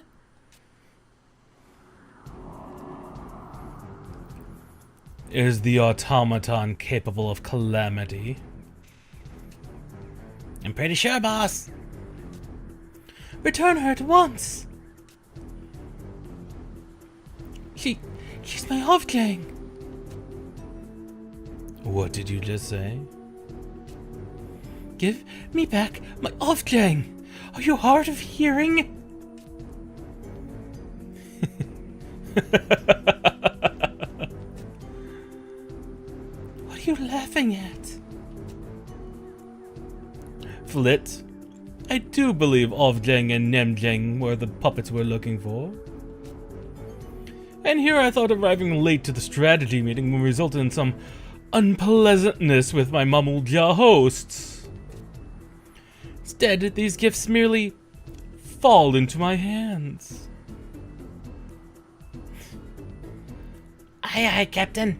Is the automaton capable of calamity? I'm pretty sure, boss. Return her at once! She's my Hofgang. What did you just say? Give me back my Hofgang. Are you hard of hearing? What are you laughing at? Flit, I do believe Ovjang and Nemjang were the puppets we're looking for. And here I thought arriving late to the strategy meeting would result in some unpleasantness with my Mamulja hosts. Instead, these gifts merely fall into my hands. Aye, aye, Captain.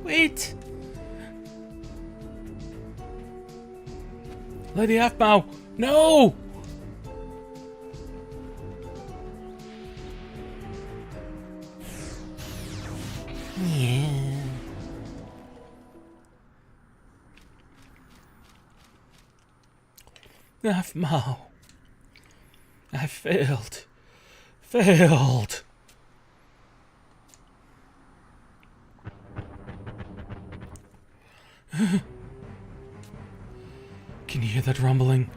Wait! Lady Halfmouth, no! Yeah. Halfmouth, I failed. Failed. Can you hear that rumbling?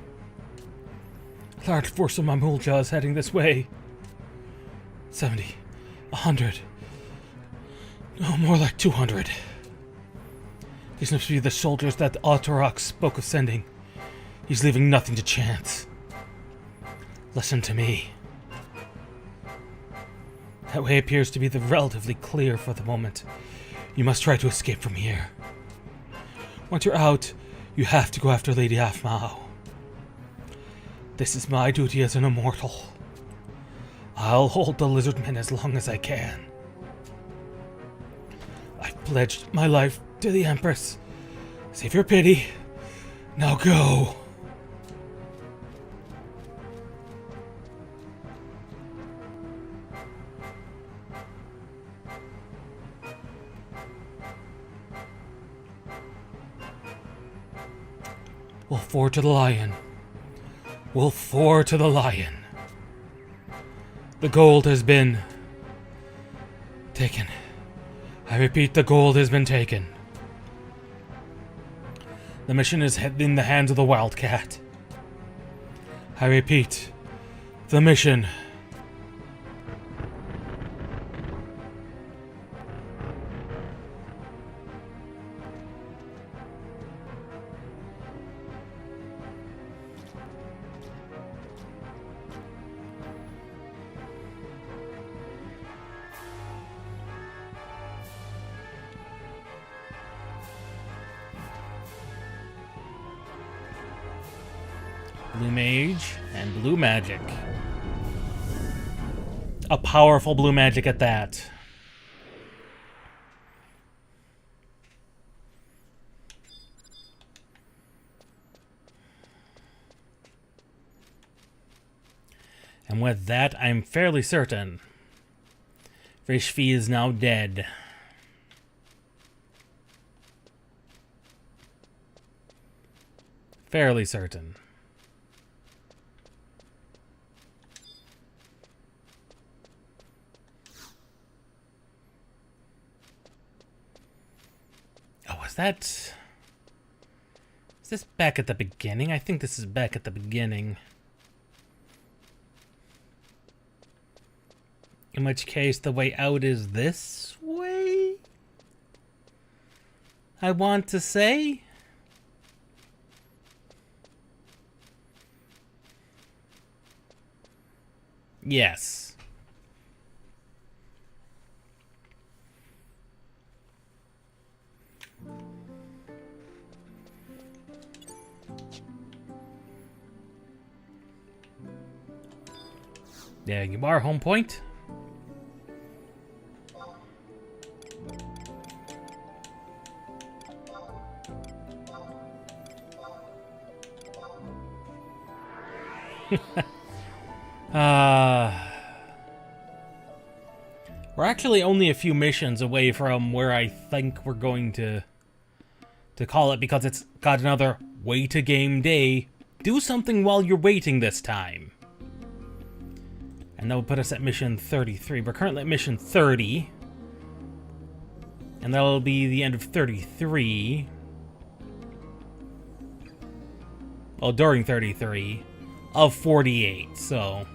A large force of Mamulja is heading this way. 70, 100. No, more like 200. These must be the soldiers that Autorok spoke of sending. He's leaving nothing to chance. Listen to me. That way appears to be relatively clear for the moment. You must try to escape from here. Once you're out, you have to go after Lady Aphmau. This is my duty as an immortal. I'll hold the Lizardmen as long as I can. I've pledged my life to the Empress. Save your pity. Now go. Wolf 4 to the lion. Wolf 4 to the lion. The gold has been taken. I repeat, the gold has been taken. The mission is in the hands of the Wildcat. I repeat, the mission. Blue Mage and Blue Magic. A powerful Blue Magic at that. And with that, I'm fairly certain Rishvi is now dead. Fairly certain. Oh, is this back at the beginning? I think this is back at the beginning. In which case, the way out is this way? I want to say? Yes. There you are, home point. We're actually only a few missions away from where I think we're going to call it, because it's got another wait a game day. Do something while you're waiting this time. And that will put us at mission 33. We're currently at mission 30. And that'll be the end of 33. Well, during 33 of 48, so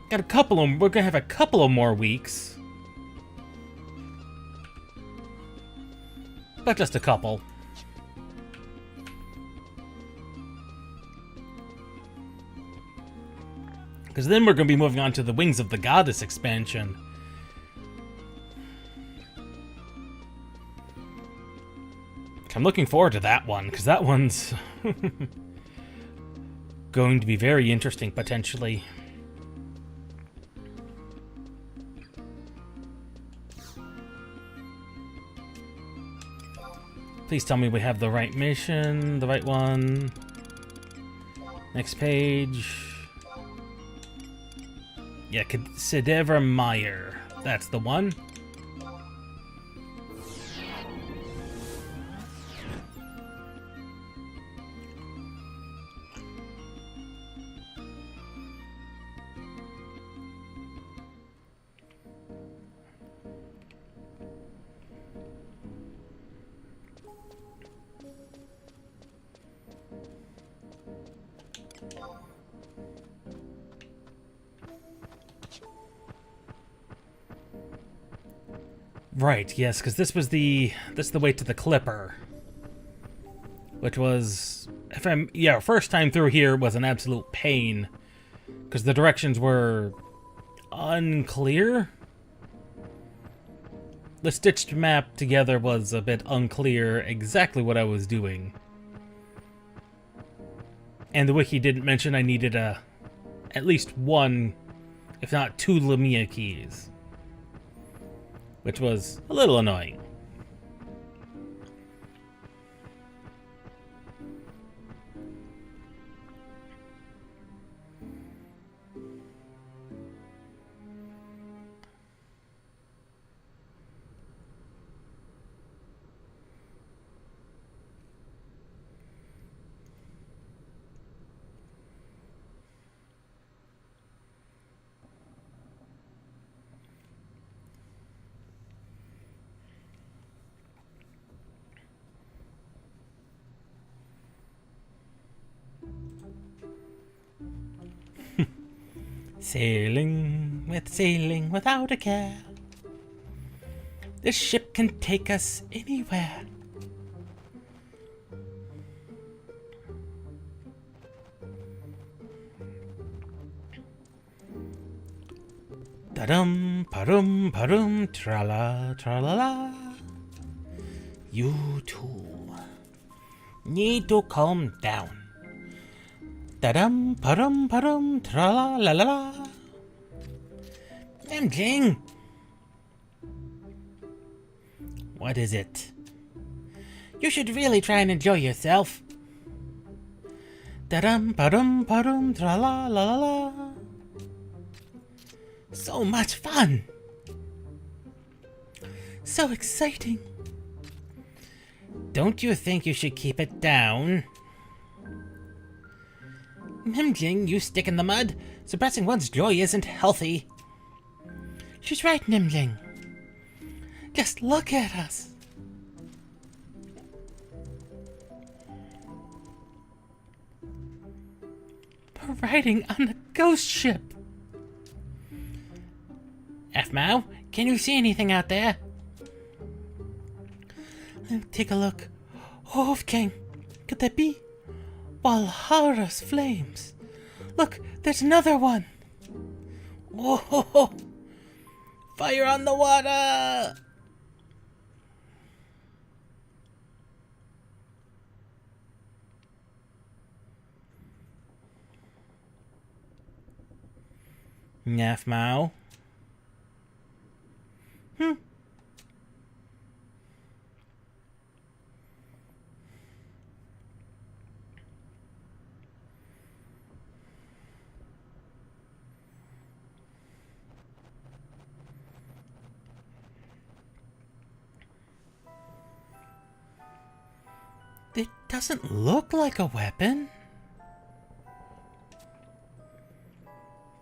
got a couple of, we're gonna have a couple of more weeks. But just a couple. Because then we're going to be moving on to the Wings of the Goddess expansion. I'm looking forward to that one, because that one's going to be very interesting, potentially. Please tell me we have the right mission, the right one. Next page. Yeah, Sedevra Meyer. That's the one. Right, yes, because this is the way to the Clipper. Which was, first time through here was an absolute pain. Because the directions were unclear. The stitched map together was a bit unclear exactly what I was doing. And the wiki didn't mention I needed at least one, if not two Lumia keys. Which was a little annoying. Sailing without a care. This ship can take us anywhere. Da-dum, pa-dum, pa-dum, tra-la, tra-la-la. You too need to calm down. Da-dum, pa-dum, pa-dum, tra-la-la-la-la. Jing. What is it? You should really try and enjoy yourself. Da-dum, pa-dum, pa-dum, tra-la-la-la-la. So much fun. So exciting. Don't you think you should keep it down? Nimjing, you stick in the mud. Suppressing one's joy isn't healthy. She's right, Nimjing. Just look at us. We're riding on a ghost ship. F-Mao, can you see anything out there? Take a look. Oh, King, could that be? Valhara's flames. Look, there's another one. Whoa! Fire on the water! F-Mao. It doesn't look like a weapon.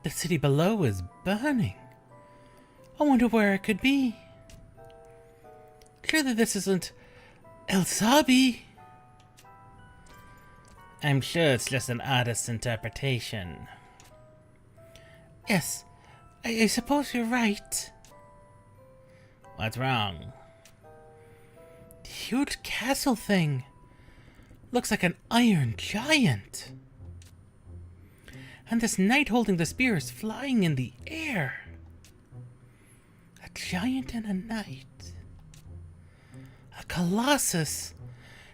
The city below is burning. I wonder where it could be. Surely this isn't El Sabi. I'm sure it's just an artist's interpretation. Yes, I suppose you're right. What's wrong? The huge castle thing. Looks like an iron giant. And this knight holding the spear is flying in the air. A giant and a knight. A colossus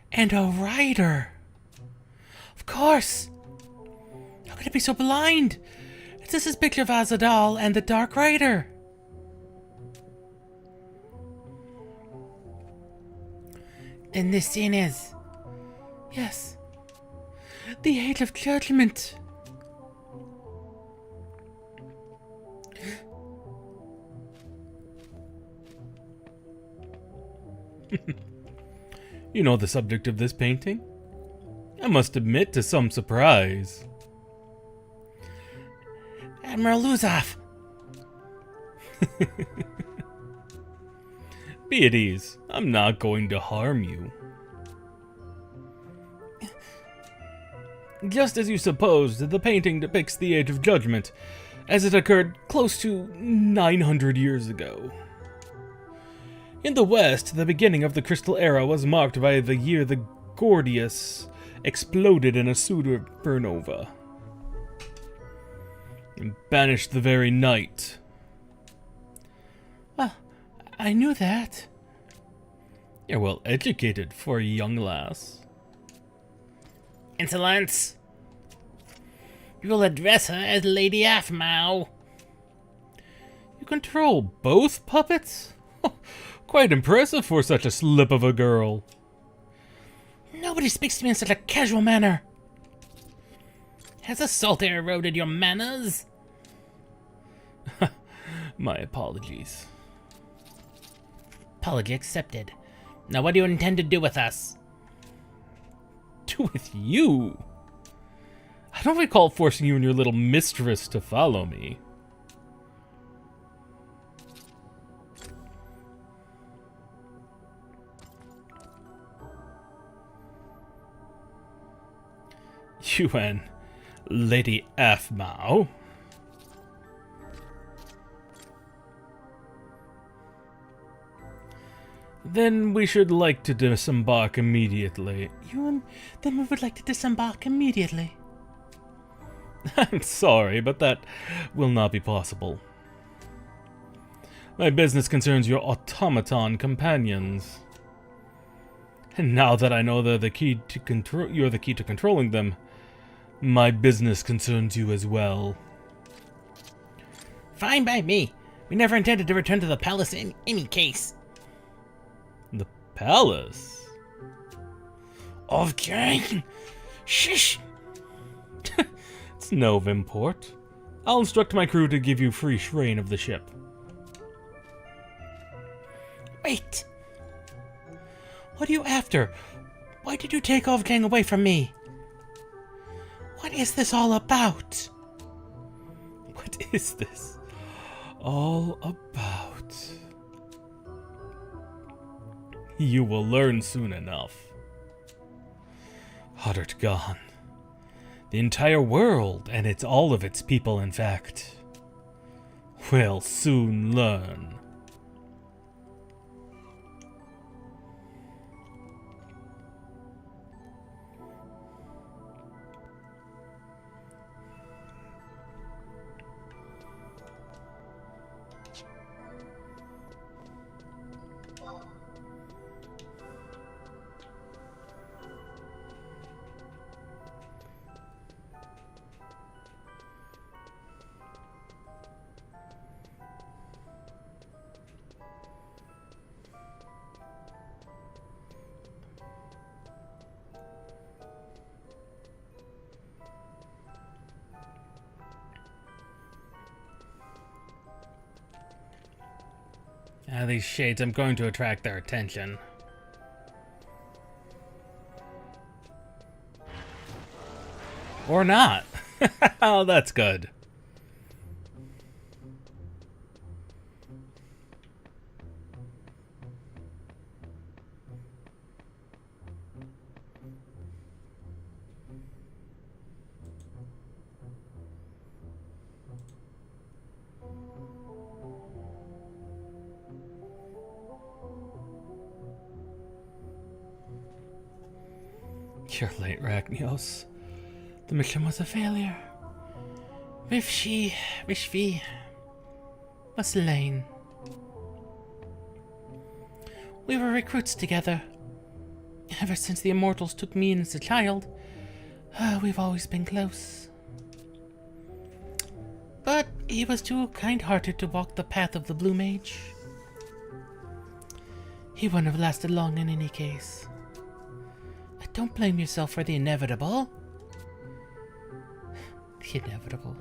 and a rider. Of course. How could it be so blind? This is picture of Azadal and the Dark Rider. Then this scene is... Yes. The Age of Judgment. You know the subject of this painting? I must admit to some surprise. Admiral Luzov. Be at ease. I'm not going to harm you. Just as you supposed, the painting depicts the Age of Judgment, as it occurred close to 900 years ago. In the West, the beginning of the Crystal Era was marked by the year the Gordius exploded in a supernova and banished the very night I knew that. You're well educated for a young lass. Insolence! You will address her as Lady Aphmau. You control both puppets? Quite impressive for such a slip of a girl. Nobody speaks to me in such a casual manner. Has the salt air eroded your manners? My apologies. Apology accepted. Now what do you intend to do with us? Do with you? I don't recall forcing you and your little mistress to follow me. You and Lady Aphmau? Then we should like to disembark immediately. Then we would like to disembark immediately. I'm sorry, but that will not be possible. My business concerns your automaton companions. And now that I know they're the key to you're the key to controlling them, my business concerns you as well. Fine by me. We never intended to return to the palace in any case. The palace? Okay. Shush. It's no import. I'll instruct my crew to give you free reign of the ship. Wait. What are you after? Why did you take Ovgang away from me? What is this all about? What is this all about? You will learn soon enough. Hoddart gone. The entire world, and it's all of its people, in fact, will soon learn. These shades, I'm going to attract their attention. Or not. Oh, that's good. You're late, Ragnios. The mission was a failure. Rishvi was slain. We were recruits together. Ever since the Immortals took me in as a child, we've always been close. But he was too kind-hearted to walk the path of the Blue Mage. He wouldn't have lasted long in any case. Don't blame yourself for the inevitable. The inevitable.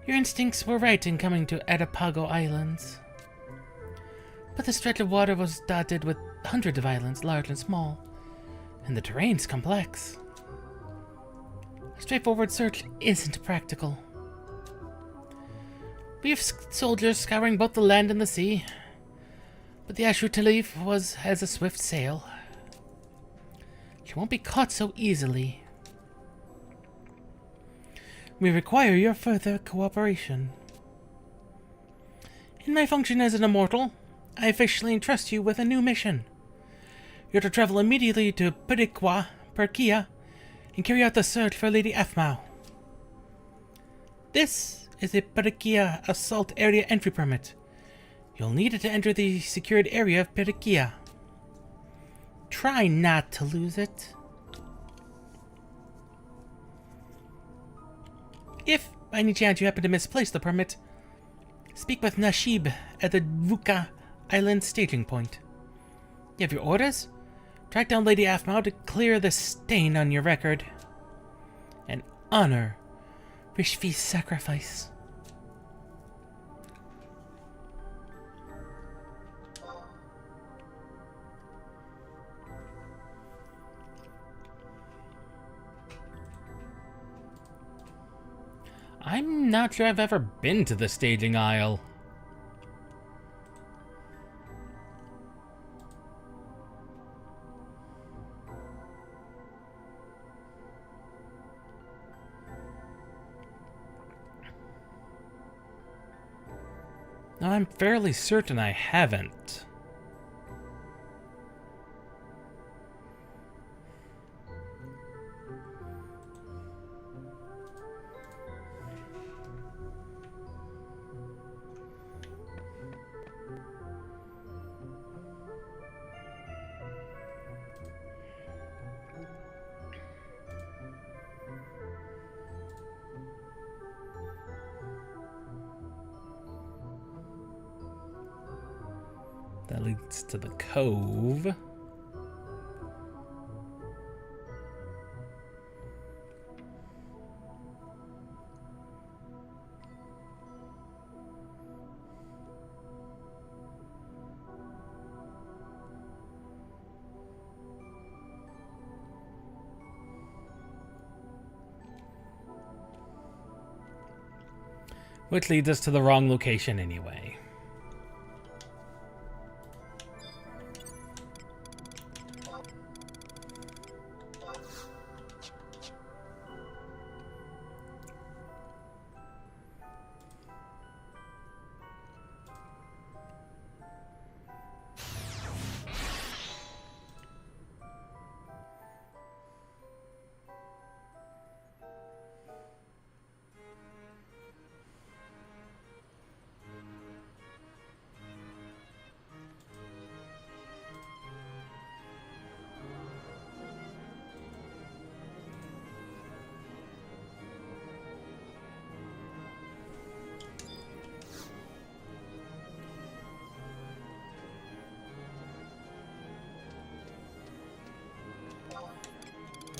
Your instincts were right in coming to Adapago Islands. But the stretch of water was dotted with hundreds of islands, large and small, and the terrain's complex. A straightforward search isn't practical. We have soldiers scouring both the land and the sea, but the Ashru Talif has a swift sail. She won't be caught so easily. We require your further cooperation. In my function as an immortal, I officially entrust you with a new mission. You're to travel immediately to Perkia, and carry out the search for Lady Aphmau. This is a Perkia Assault Area Entry Permit, You'll need it to enter the secured area of Perikia. Try not to lose it. If, by any chance, you happen to misplace the permit, speak with Nashib at the Vuka Island staging point. You have your orders? Track down Lady Afmao to clear the stain on your record. And honor Rishvi's sacrifice. I'm not sure I've ever been to the staging aisle. No, I'm fairly certain I haven't. That leads to the cove. Which leads us to the wrong location anyway.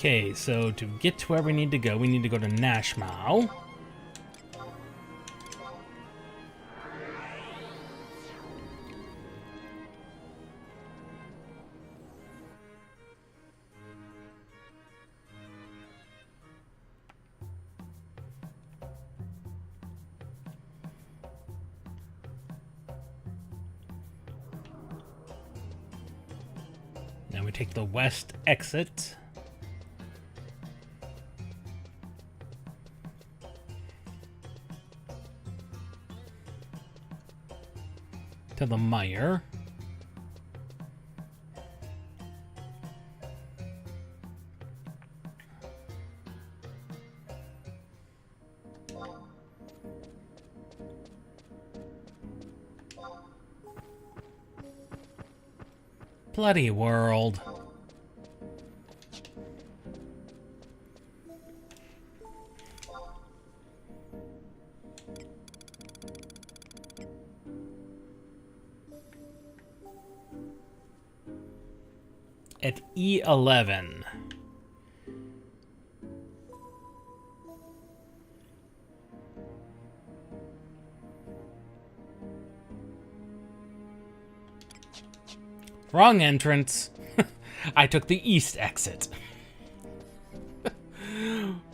Okay, so to get to where we need to go to Nashmao. Now we take the west exit. To the mire. Bloody world. At E11. Wrong entrance. I took the east exit.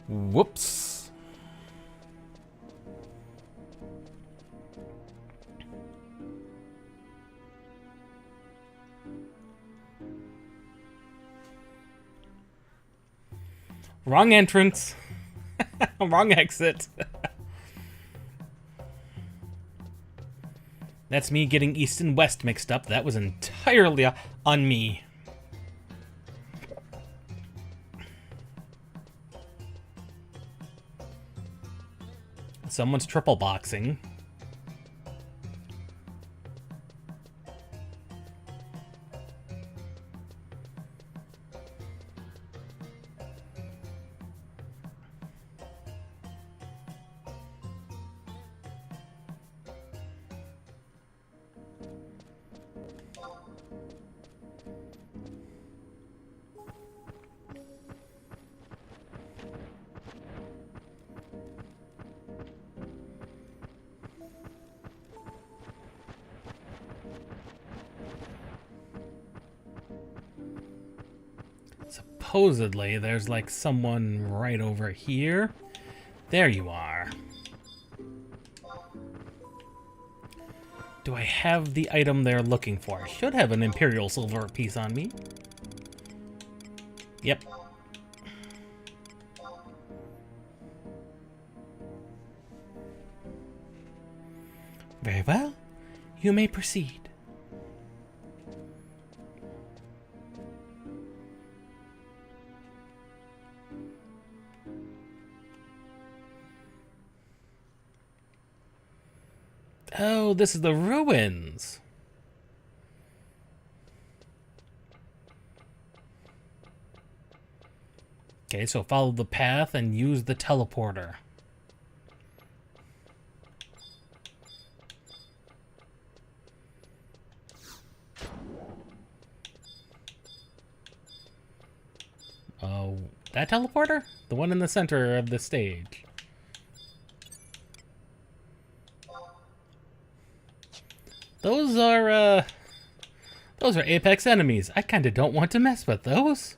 Whoops. Wrong entrance. Wrong exit. That's me getting east and west mixed up. That was entirely on me. Someone's triple boxing. Supposedly, there's like someone right over here. There you are. Do I have the item they're looking for? I should have an Imperial Silver piece on me. Yep. Very well. You may proceed. Oh, this is the ruins. Okay, so follow the path and use the teleporter. Oh, that teleporter? The one in the center of the stage. Those are Apex enemies. I kinda don't want to mess with those.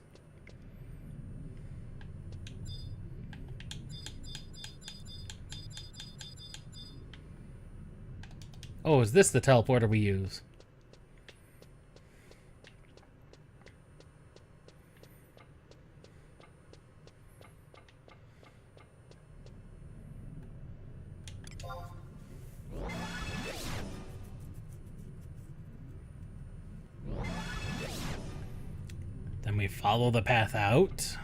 Oh, is this the teleporter we use? Then we follow the path out.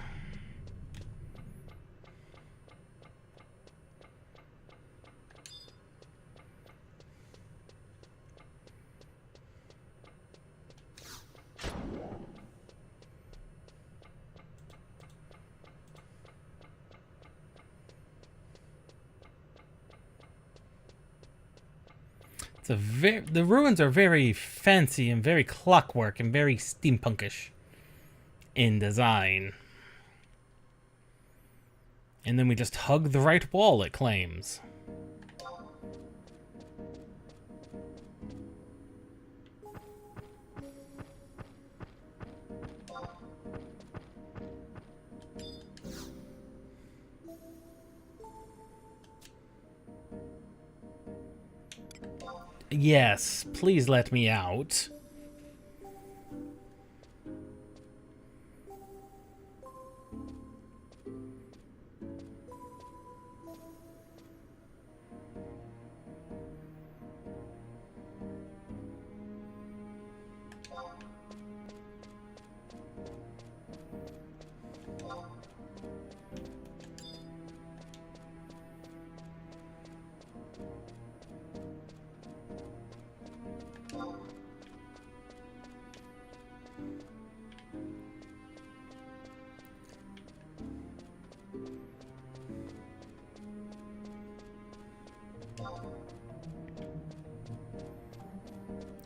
The ruins are very fancy and very clockwork and very steampunkish in design. And then we just hug the right wall, it claims. Yes, please let me out.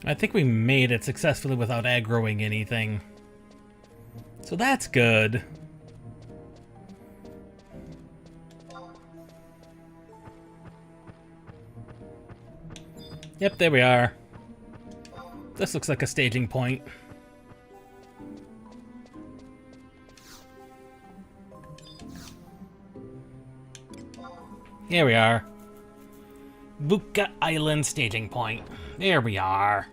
I think we made it successfully without aggroing anything. So that's good. Yep, there we are. This looks like a staging point. Here we are. Buka Island staging point. There we are.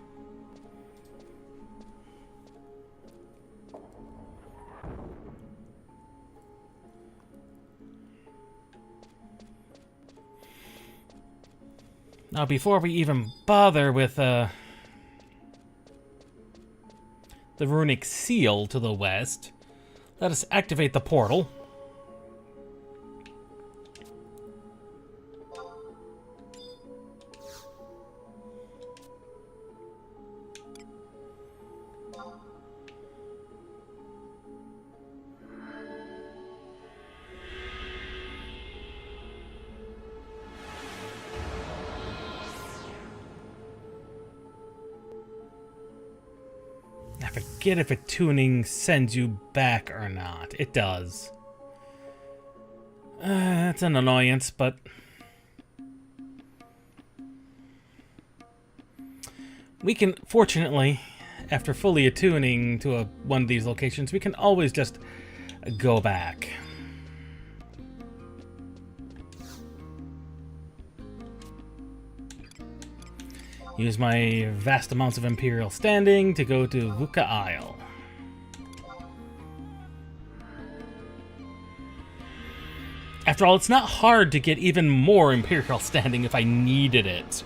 Now, before we even bother with the runic seal to the west, let us activate the portal. I forget if attuning sends you back or not. It does. That's an annoyance, but... we can, fortunately, after fully attuning to one of these locations, we can always just go back. Use my vast amounts of Imperial standing to go to Vuka Isle. After all, it's not hard to get even more Imperial standing if I needed it.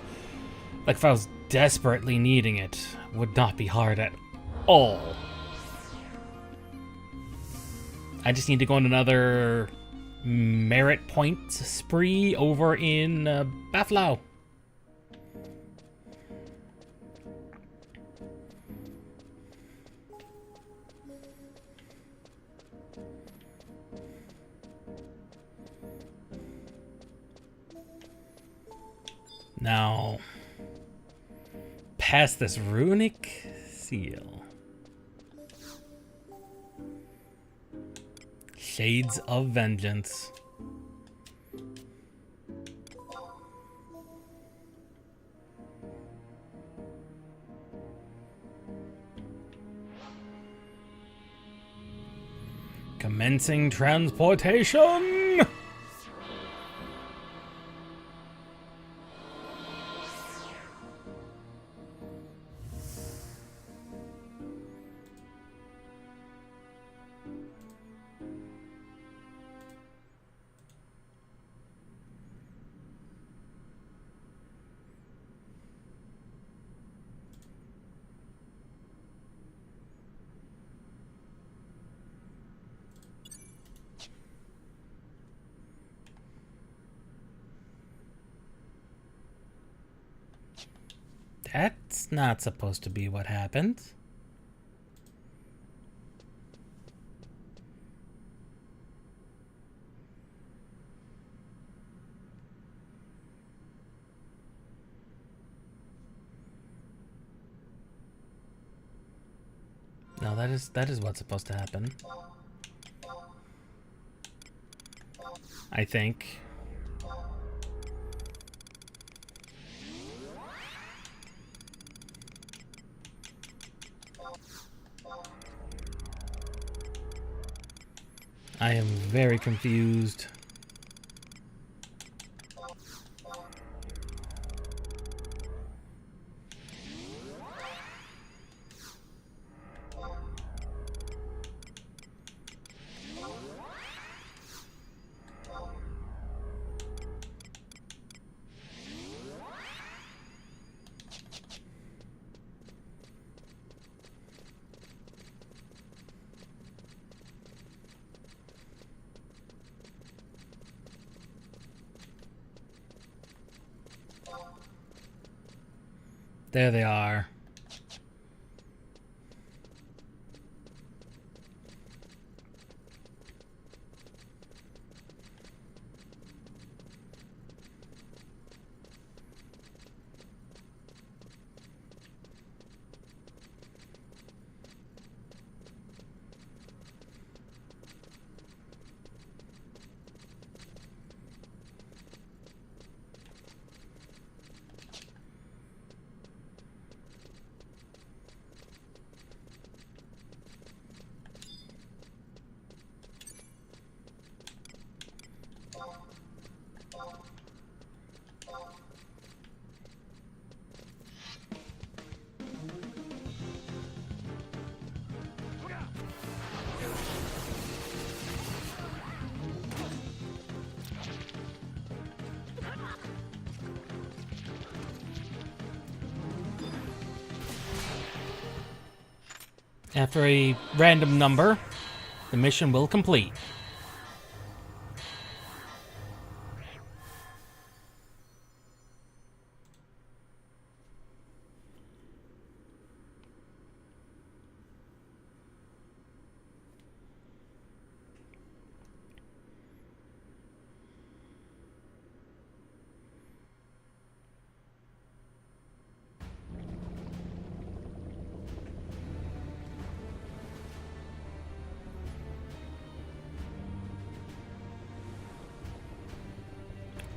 Like, if I was desperately needing it, would not be hard at all. I just need to go on another merit points spree over in Buffalo. Now, past this runic seal. Shades of Vengeance. Commencing transportation! That's not supposed to be what happened. No, that is what's supposed to happen. I think. I am very confused. There they are. After a random number, the mission will complete.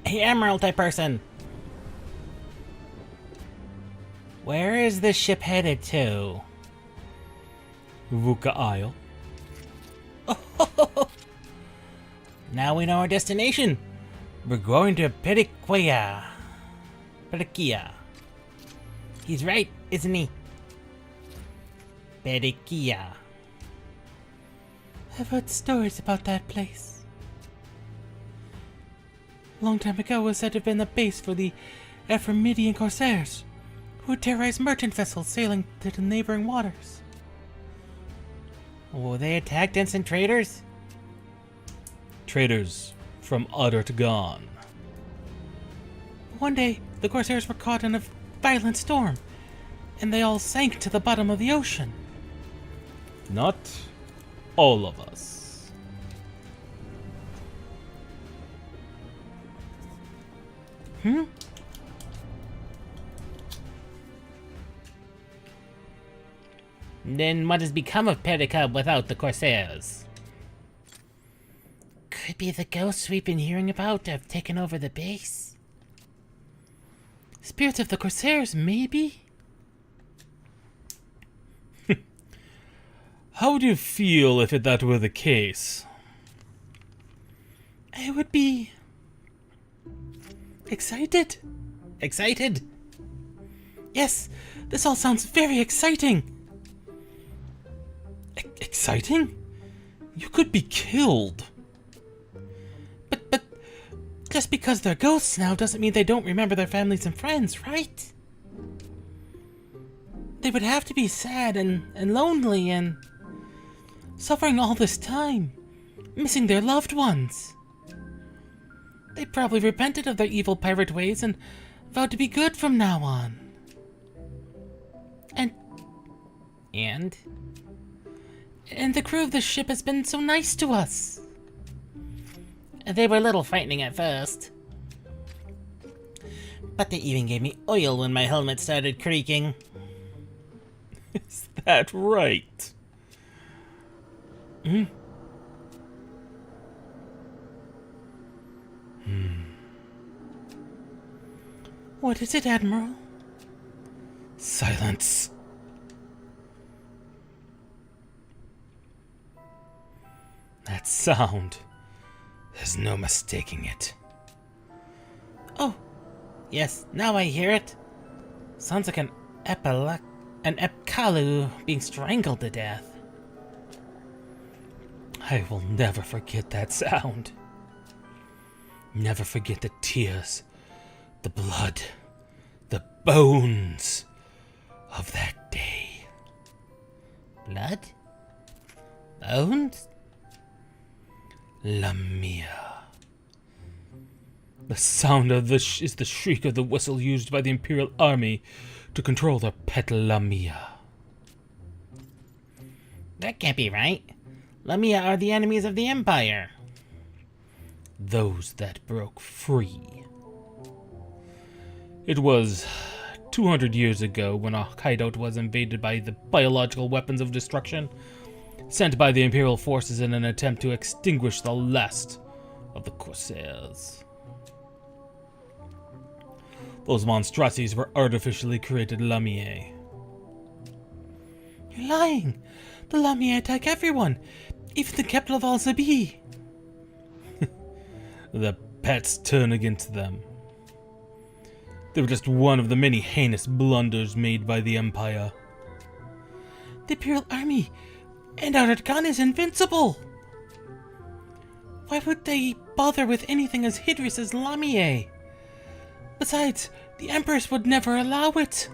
Hey, Emerald type person. Where is this ship headed to? Vuka Isle. Now we know our destination. We're going to Periquia. He's right, isn't he? Periquia. I've heard stories about that place. A long time ago, it was said to have been the base for the Ephemeridian corsairs, who would terrorize merchant vessels sailing to the neighboring waters. Oh, they attacked innocent traders? Traders from Utter to Gone. One day, the corsairs were caught in a violent storm, and they all sank to the bottom of the ocean. Not all of us. Then what has become of Perica without the corsairs? Could be the ghosts we've been hearing about have taken over the base. Spirits of the corsairs, maybe? How would you feel if that were the case? I would be... excited. Excited? Yes, this all sounds very exciting. Exciting? You could be killed. But just because they're ghosts now doesn't mean they don't remember their families and friends, right? They would have to be sad and lonely and suffering all this time, missing their loved ones. They probably repented of their evil pirate ways and vowed to be good from now on. And the crew of the ship has been so nice to us. They were a little frightening at first. But they even gave me oil when my helmet started creaking. Is that right? What is it, Admiral? Silence. That sound. There's no mistaking it. Oh, yes, now I hear it. Sounds like an Epkalu being strangled to death. I will never forget that sound. Never forget the tears, the blood, the bones of that day. Blood? Bones? Lamia. The sound of is the shriek of the whistle used by the Imperial Army to control their pet Lamia. That can't be right. Lamia are the enemies of the Empire. Those that broke free. It was 200 years ago when our hideout was invaded by the biological weapons of destruction sent by the Imperial forces in an attempt to extinguish the last of the Corsairs. Those monstrosities were artificially created Lamiae. You're lying! The Lamiae attack everyone, even the capital of Al-Zabi. The pets turn against them. They were just one of the many heinous blunders made by the Empire. The Imperial Army and our Khan is invincible! Why would they bother with anything as hideous as Lamiae? Besides, the Empress would never allow it.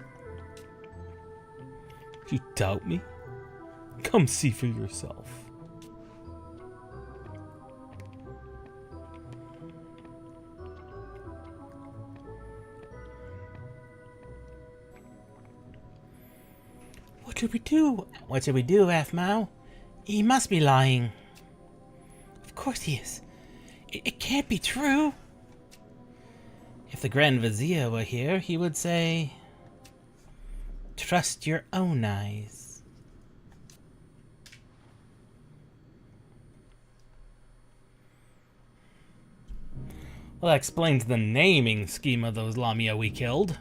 You doubt me? Come see for yourself. What should we do? What should we do, Afmao? He must be lying. Of course he is. It can't be true. If the Grand Vizier were here, he would say, "Trust your own eyes." Well, that explains the naming scheme of those Lamia we killed.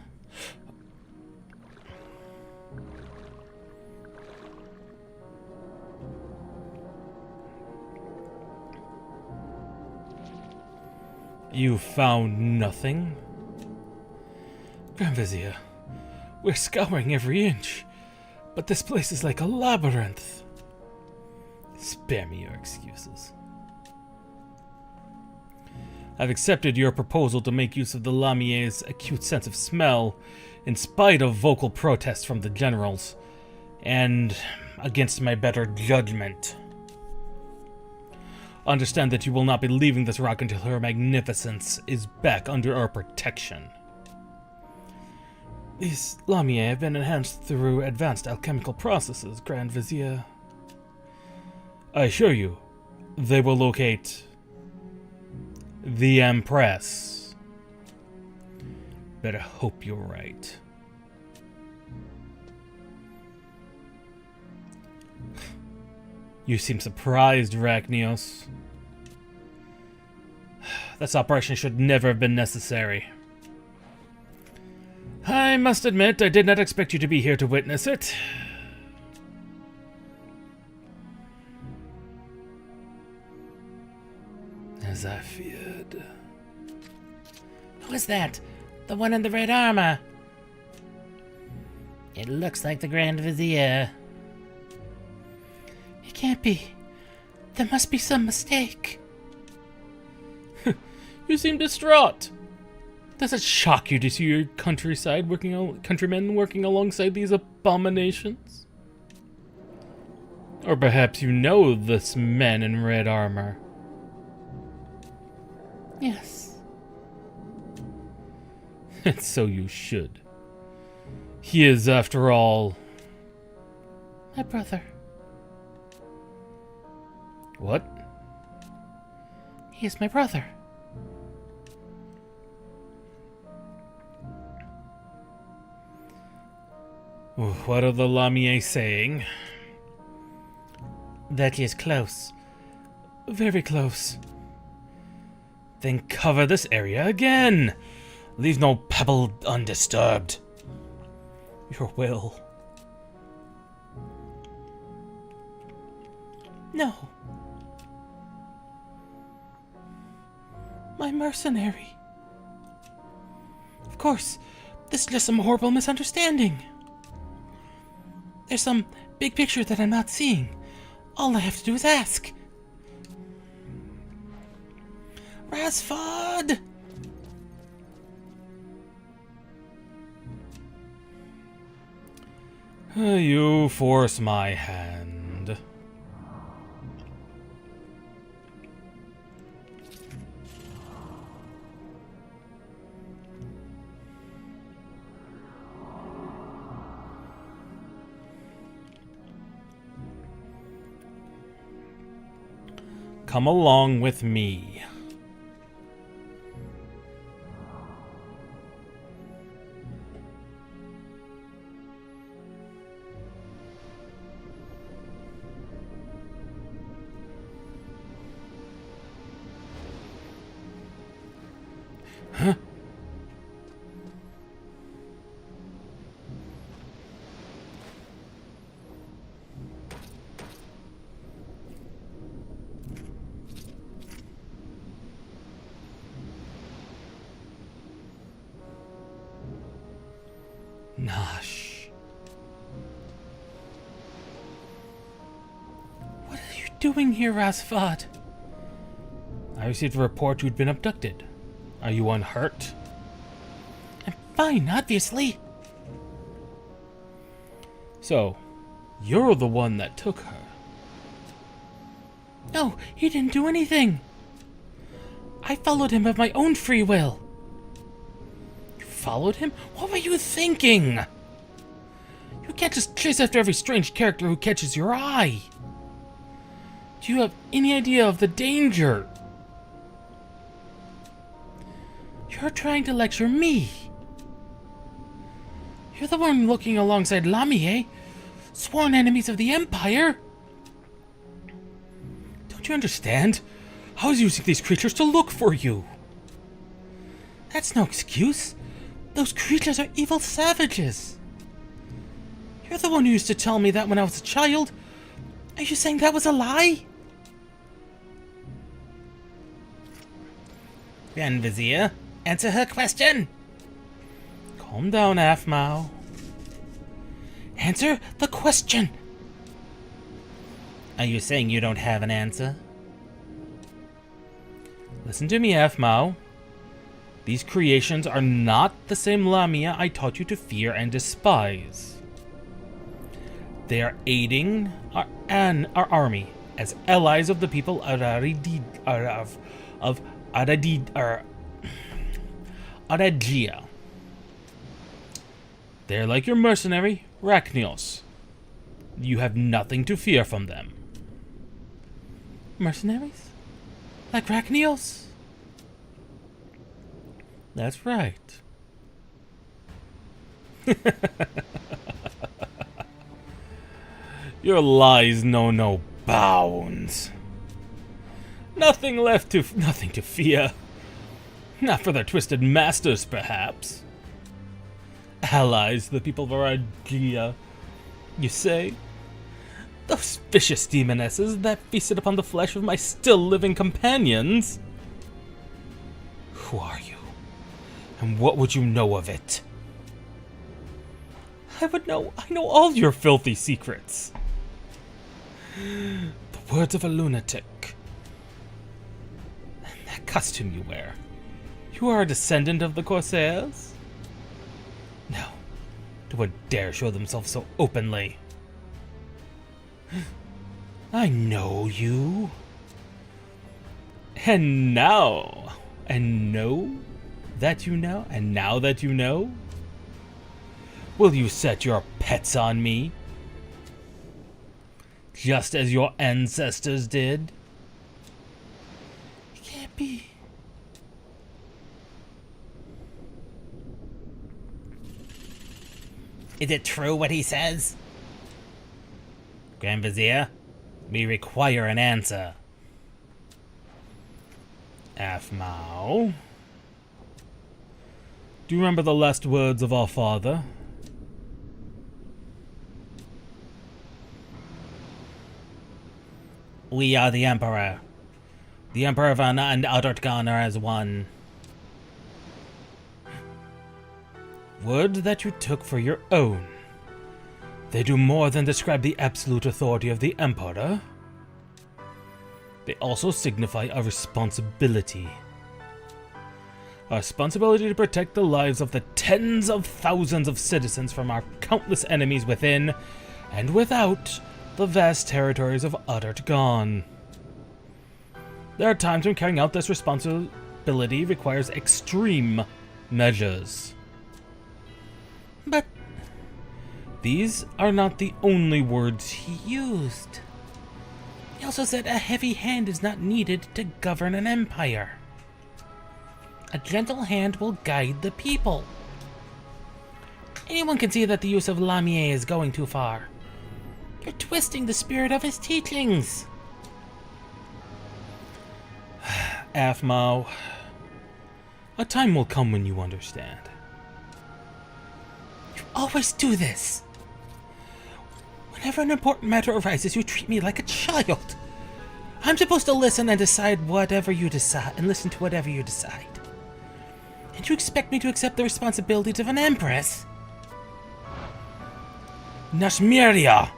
You found nothing? Grand Vizier, we're scouring every inch, but this place is like a labyrinth. Spare me your excuses. I've accepted your proposal to make use of the Lamier's acute sense of smell, in spite of vocal protests from the generals, and against my better judgment. Understand that you will not be leaving this rock until Her Magnificence is back under our protection. These Lamier have been enhanced through advanced alchemical processes, Grand Vizier. I assure you, they will locate the Empress. Better hope you're right. You seem surprised, Rachnios. This operation should never have been necessary. I must admit, I did not expect you to be here to witness it. As I feared. Who is that? The one in the red armor? It looks like the Grand Vizier. It can't be. There must be some mistake. You seem distraught. Does it shock you to see your countrymen working alongside these abominations? Or perhaps you know this man in red armor. Yes. And so you should. He is, after all... My brother. What? He is my brother. What are the Lamier saying? That he is close. Very close. Then cover this area again. Leave no pebble undisturbed. Your will. No. My mercenary. Of course, this is just some horrible misunderstanding. There's some big picture that I'm not seeing. All I have to do is ask. Rasfod! You force my hand. Come along with me. Huh? Nash. What are you doing here, Rasfod? I received a report you'd been abducted. Are you unhurt? I'm fine, obviously. So, you're the one that took her. No, he didn't do anything. I followed him of my own free will. You followed him? What were you thinking? You can't just chase after every strange character who catches your eye. Do you have any idea of the danger? You're trying to lecture me. You're the one looking alongside Lamier, sworn enemies of the Empire. Don't you understand? I was using these creatures to look for you. That's no excuse. Those creatures are evil savages. You're the one who used to tell me that when I was a child. Are you saying that was a lie? Grand Vizier, answer her question. Calm down, Aphmau. Answer the question. Are you saying you don't have an answer? Listen to me, Aphmau. These creations are not the same Lamia I taught you to fear and despise. They are aiding our army as allies of the people of Aragia. They're like your mercenary, Rachnios. You have nothing to fear from them. Mercenaries? Like Rachnios? That's right. Your lies know no bounds. Nothing to fear. Not for their twisted masters, perhaps. Allies, the people of Aragia, you say? Those vicious demonesses that feasted upon the flesh of my still-living companions? Who are you? And what would you know of it? I know all your filthy secrets. The words of a lunatic. And that costume you wear. You are a descendant of the Corsairs? No, no one dare show themselves so openly. I know you. And now that you know, will you set your pets on me? Just as your ancestors did? It can't be. Is it true what he says? Grand Vizier, we require an answer. Aphmau, do you remember the last words of our father? We are the Emperor. The Emperor and Adartgan are as one. Word that you took for your own. They do more than describe the absolute authority of the Emperor. They also signify a responsibility. A responsibility to protect the lives of the tens of thousands of citizens from our countless enemies within and without the vast territories of Adartgan. There are times when carrying out this responsibility requires extreme measures. But these are not the only words he used. He also said a heavy hand is not needed to govern an empire. A gentle hand will guide the people. Anyone can see that the use of Lamia is going too far. You're twisting the spirit of his teachings. Aphmau, a time will come when you understand. You always do this. Whenever an important matter arises, you treat me like a child. I'm supposed to listen and decide whatever you decide, and listen to whatever you decide. And you expect me to accept the responsibilities of an empress? Nashmiria!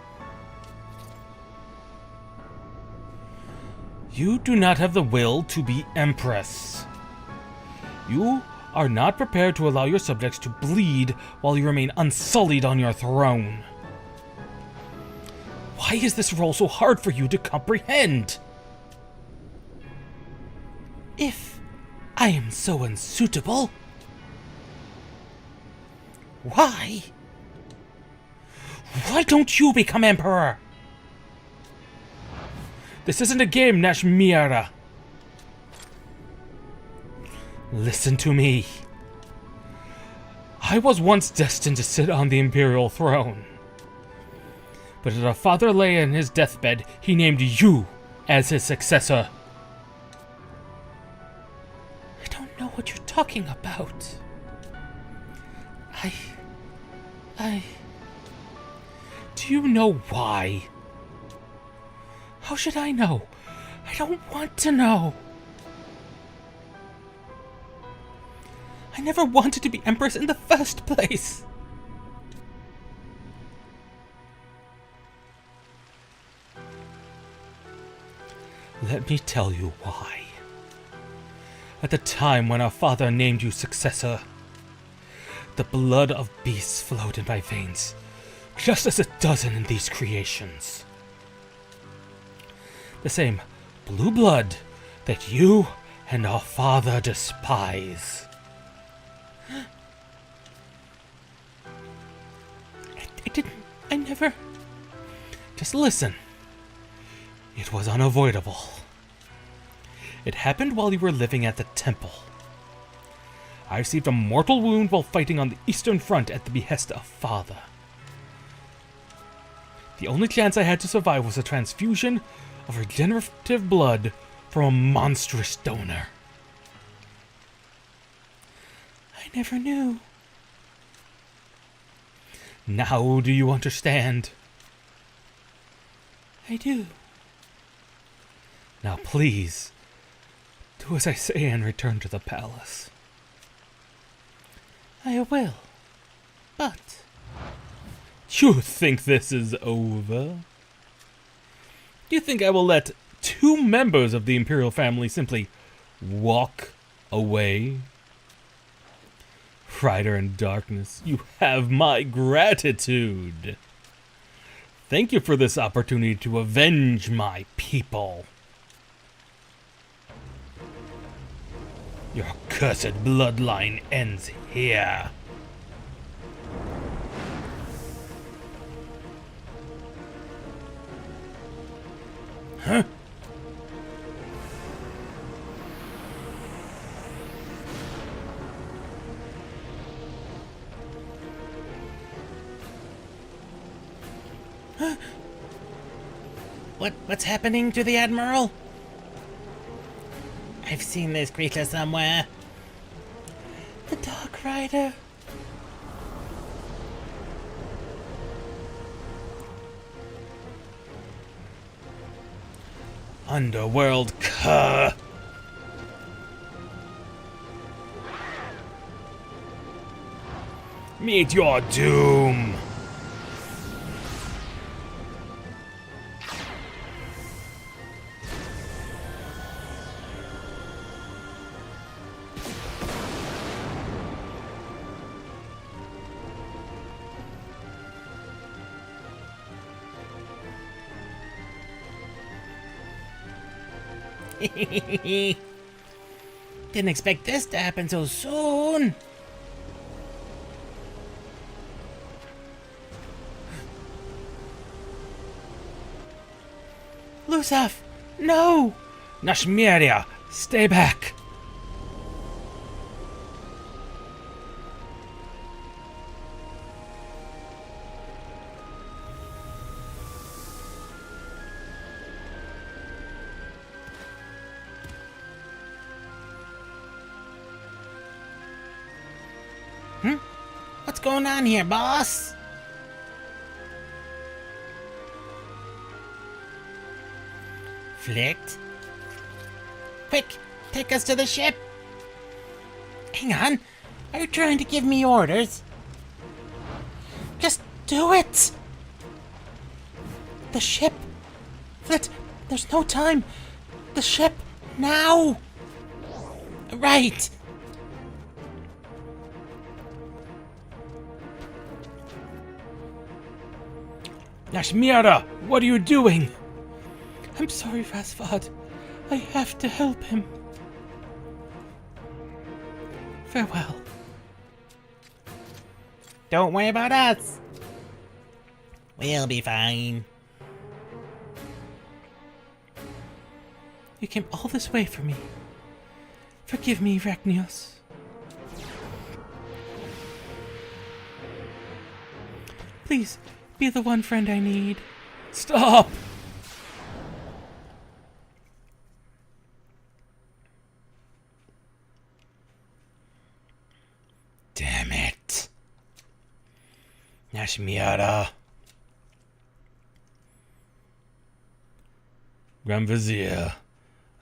You do not have the will to be empress. You are not prepared to allow your subjects to bleed while you remain unsullied on your throne. Why is this role so hard for you to comprehend? If I am so unsuitable, why don't you become emperor? This isn't a game, Nashmiara. Listen to me. I was once destined to sit on the imperial throne. But as our father lay in his deathbed, he named you as his successor. I don't know what you're talking about. Do you know why? How should I know? I don't want to know. never wanted to be Empress in the first place. Let me tell you why. At the time when our father named you successor, the blood of beasts flowed in my veins, just as it does in these creations. The same blue blood that you and our father despise. I never... Just listen. It was unavoidable. It happened while you were living at the temple. I received a mortal wound while fighting on the Eastern Front at the behest of Father. The only chance I had to survive was a transfusion of regenerative blood from a monstrous donor. I never knew. Now do you understand? I do. Now please, do as I say and return to the palace. I will, but... You think this is over? Do you think I will let 2 members of the Imperial family simply walk away? Rider in darkness, you have my gratitude. Thank you for this opportunity to avenge my people. Your cursed bloodline ends here. Huh? What's happening to the Admiral? I've seen this creature somewhere. The Dark Rider. Underworld cur. Meet your doom. Didn't expect this to happen so soon. Lusaf, no! Nashmiria, stay back. What's going on here, boss? Flicked? Quick, take us to the ship. Hang on, are you trying to give me orders? Just do it! The ship. Flit, there's no time. The ship, now! Right! Nashmira, what are you doing? I'm sorry, Rasvad. I have to help him. Farewell. Don't worry about us. We'll be fine. You came all this way for me. Forgive me, Ragnios. Please, be the one friend I need. Stop! Damn it. Nashmiara. Grand Vizier,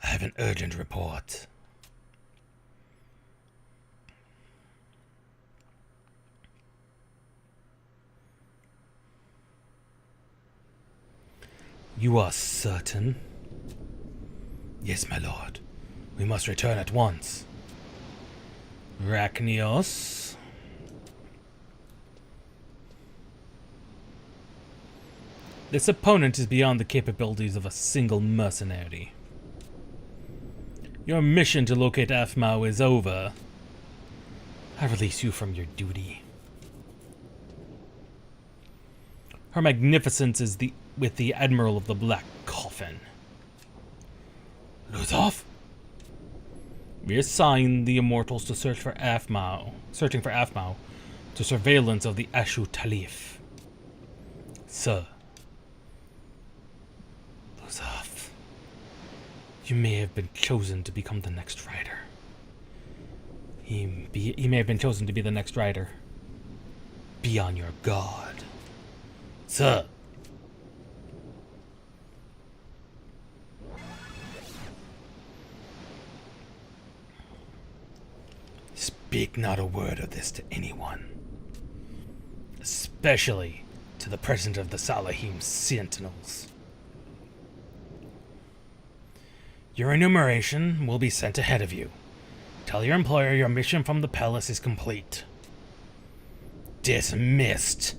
I have an urgent report. You are certain? Yes, my lord. We must return at once. Rachnios? This opponent is beyond the capabilities of a single mercenary. Your mission to locate Aphmau is over. I release you from your duty. Her Magnificence is with the Admiral of the Black Coffin. Luthoff? We assign the Immortals to searching for Aphmau, to surveillance of the Ashu Talif. Sir. Luthoff, you may have been chosen to become the next rider. He may have been chosen to be the next rider. Be on your guard. Sir. Speak not a word of this to anyone, especially to the president of the Salahim Sentinels. Your enumeration will be sent ahead of you. Tell your employer your mission from the palace is complete. Dismissed.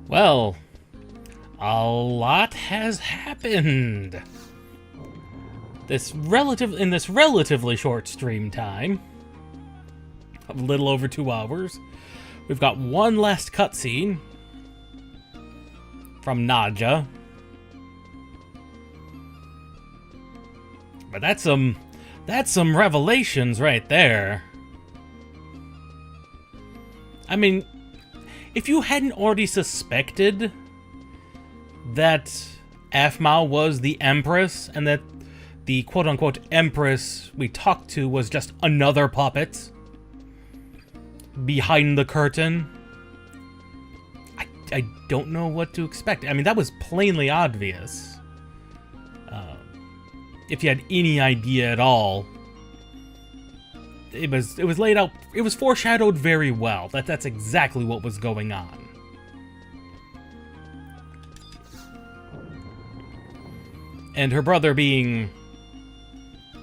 Well, a lot has happened. In this relatively short stream time, a little over 2 hours, we've got one last cutscene from Naja. But that's some revelations right there. I mean, if you hadn't already suspected that Aphmau was the Empress and that the quote-unquote Empress we talked to was just another puppet behind the curtain, I don't know what to expect. I mean, that was plainly obvious. If you had any idea at all, it was laid out. It was foreshadowed very well. That's exactly what was going on. And her brother being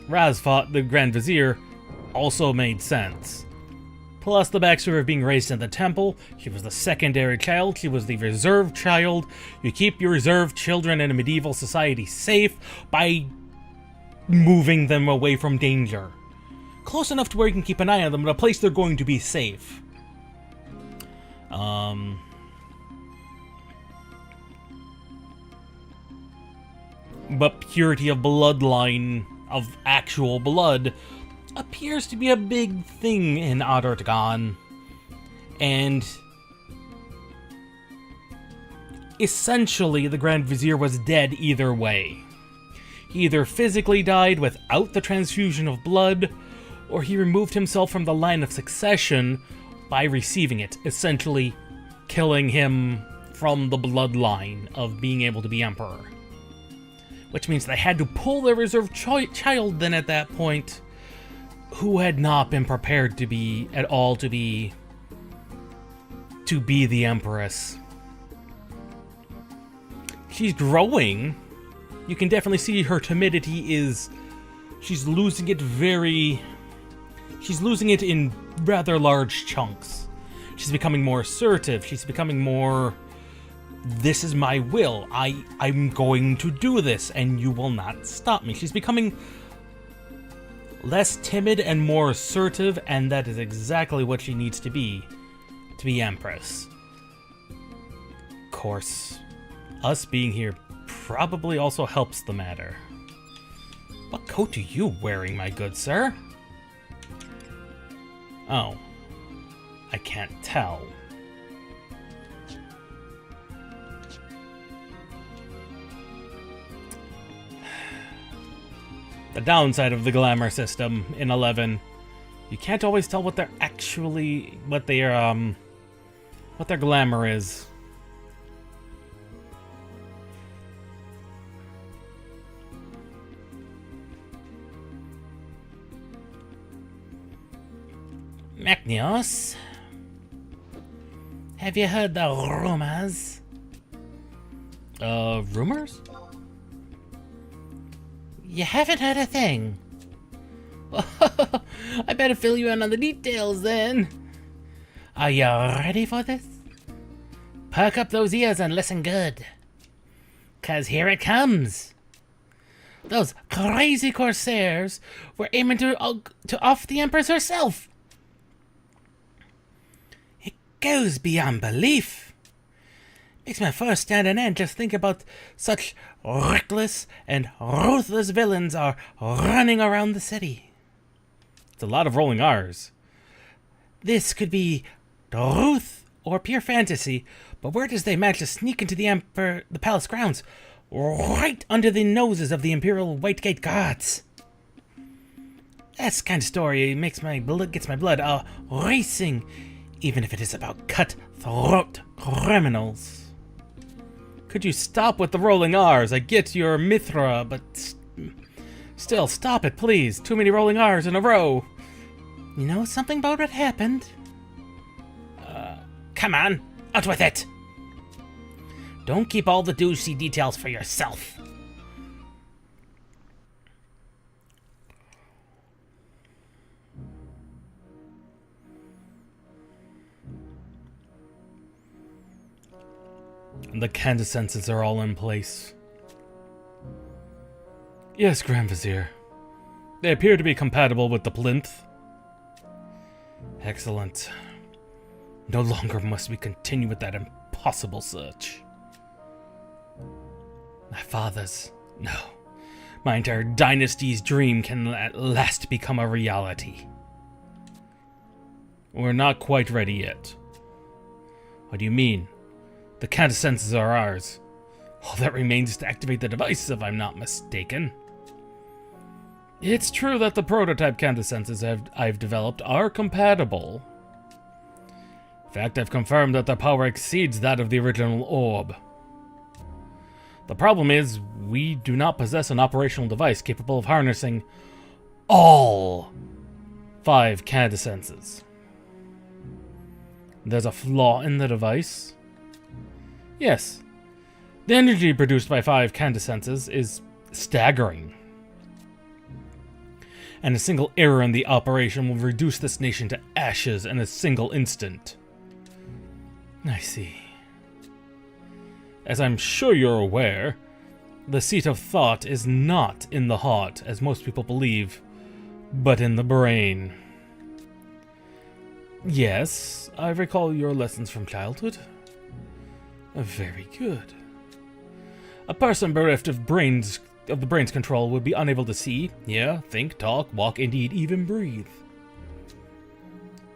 Razfat, the Grand Vizier, also made sense. Plus the backstory of being raised in the temple. She was the secondary child. She was the reserved child. You keep your reserved children in a medieval society safe by moving them away from danger. Close enough to where you can keep an eye on them, but a place they're going to be safe. But purity of bloodline, of actual blood, appears to be a big thing in Adartgan. And essentially, the Grand Vizier was dead either way. He either physically died without the transfusion of blood, or he removed himself from the line of succession by receiving it, essentially killing him from the bloodline of being able to be emperor. Which means they had to pull their reserved child then at that point, who had not been prepared to be the Empress. She's growing. You can definitely see her timidity she's losing it in rather large chunks. She's becoming more assertive. She's becoming more, this is my will. I'm going to do this and you will not stop me. She's becoming less timid and more assertive, and that is exactly what she needs to be to be Empress. Of course, us being here probably also helps the matter. What coat are you wearing, my good sir? Oh, I can't tell. The downside of the glamour system in 11, you can't always tell what they're actually, what their glamour is. Magnus, have you heard the rumors? Rumors? You haven't heard a thing. I better fill you in on the details then. Are you ready for this? Perk up those ears and listen good. 'Cause here it comes. Those crazy corsairs were aiming to off the Empress herself. It goes beyond belief. Makes my fur stand on end just think about such reckless and ruthless villains are running around the city. It's a lot of rolling R's. This could be truth or pure fantasy, but where does they manage to sneak into the palace grounds? Right under the noses of the Imperial Whitegate guards. That's the kind of story gets my blood racing, even if it is about cutthroat criminals. Could you stop with the rolling R's? I get your Mithra, but still, stop it, please. Too many rolling R's in a row. You know something about what happened? Come on, out with it. Don't keep all the juicy details for yourself. The candescences are all in place. Yes, Grand Vizier. They appear to be compatible with the plinth. Excellent. No longer must we continue with that impossible search. My father's... No. My entire dynasty's dream can at last become a reality. We're not quite ready yet. What do you mean? The candescences are ours. All that remains is to activate the device, if I'm not mistaken. It's true that the prototype candescences I've developed are compatible. In fact, I've confirmed that their power exceeds that of the original orb. The problem is, we do not possess an operational device capable of harnessing all 5 candescences. There's a flaw in the device. Yes, the energy produced by 5 candescences is staggering. And a single error in the operation will reduce this nation to ashes in a single instant. I see. As I'm sure you're aware, the seat of thought is not in the heart, as most people believe, but in the brain. Yes, I recall your lessons from childhood. Very good. A person bereft of the brain's control would be unable to see, hear, think, talk, walk, indeed even breathe.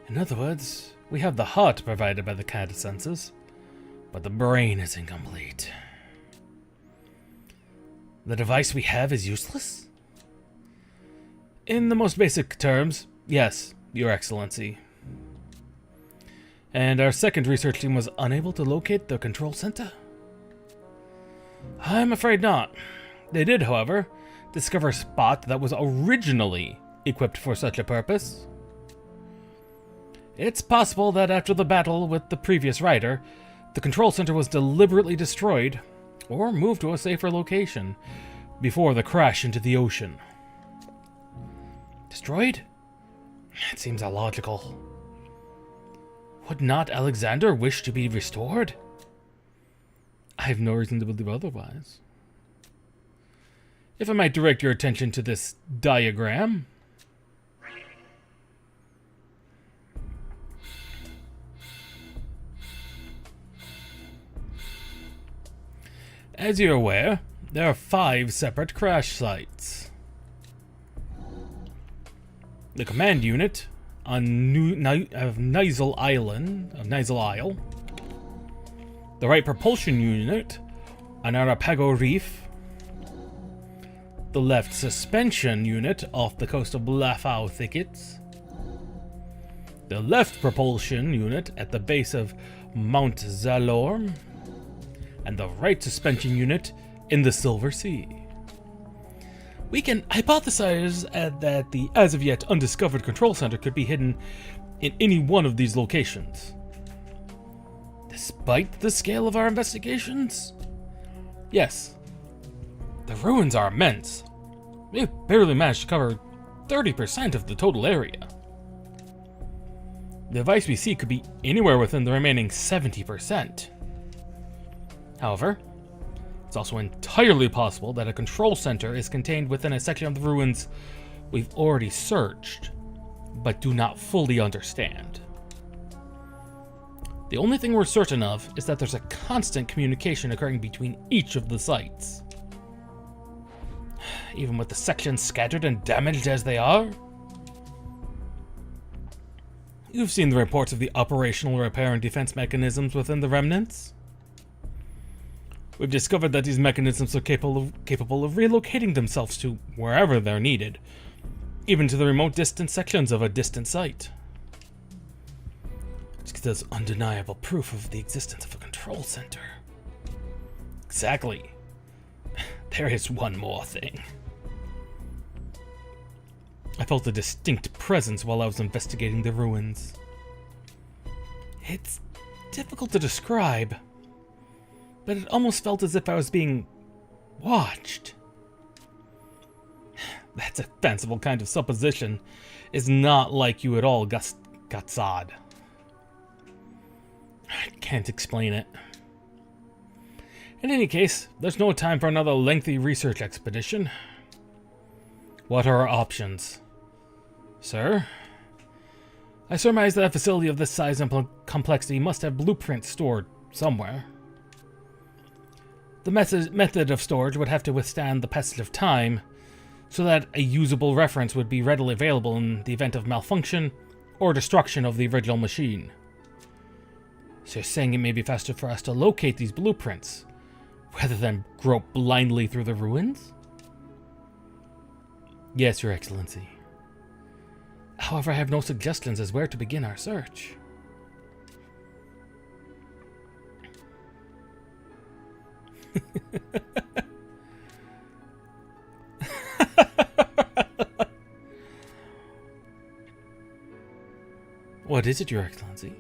In other words, we have the heart provided by the candescences, but the brain is incomplete. The device we have is useless? In the most basic terms, yes, Your Excellency. And our second research team was unable to locate the control center? I'm afraid not. They did, however, discover a spot that was originally equipped for such a purpose. It's possible that after the battle with the previous rider, the control center was deliberately destroyed, or moved to a safer location, before the crash into the ocean. Destroyed? It seems illogical. Would not Alexander wish to be restored? I have no reason to believe otherwise. If I might direct your attention to this diagram. As you're aware, there are 5 separate crash sites. The command unit on Nisel Isle, the right propulsion unit on Arapago Reef, the left suspension unit off the coast of Blafau Thickets, the left propulsion unit at the base of Mount Zalor, and the right suspension unit in the Silver Sea. We can hypothesize that the as of yet undiscovered control center could be hidden in any one of these locations. Despite the scale of our investigations? Yes. The ruins are immense. We've barely managed to cover 30% of the total area. The device we see could be anywhere within the remaining 70%. However, it's also entirely possible that a control center is contained within a section of the ruins we've already searched, but do not fully understand. The only thing we're certain of is that there's a constant communication occurring between each of the sites. Even with the sections scattered and damaged as they are. You've seen the reports of the operational repair and defense mechanisms within the remnants. We've discovered that these mechanisms are capable of relocating themselves to wherever they're needed, even to the remote distant sections of a distant site. Which gives us undeniable proof of the existence of a control center. Exactly. There is one more thing. I felt a distinct presence while I was investigating the ruins. It's difficult to describe, but it almost felt as if I was being watched. That's a fanciful kind of supposition. Is not like you at all, Gatsad. I can't explain it. In any case, there's no time for another lengthy research expedition. What are our options? Sir? I surmise that a facility of this size and complexity must have blueprints stored somewhere. The method of storage would have to withstand the passage of time, so that a usable reference would be readily available in the event of malfunction or destruction of the original machine. So you're saying it may be faster for us to locate these blueprints, rather than grope blindly through the ruins? Yes, Your Excellency. However, I have no suggestions as where to begin our search. What is it, Your Excellency?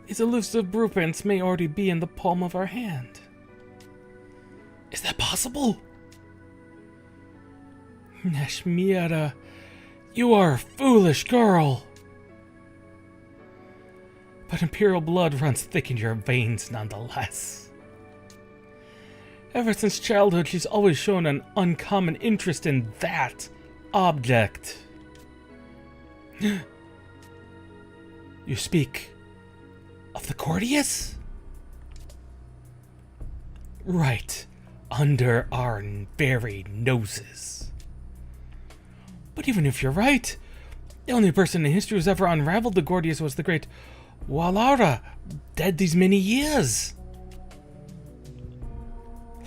These elusive blueprints may already be in the palm of our hand. Is that possible? Nashmira, you are a foolish girl. But Imperial blood runs thick in your veins nonetheless. Ever since childhood, she's always shown an uncommon interest in that object. You speak of the Cordius? Right, under our very noses. But even if you're right, the only person in history who's ever unraveled the Gordius was the great Walara, dead these many years.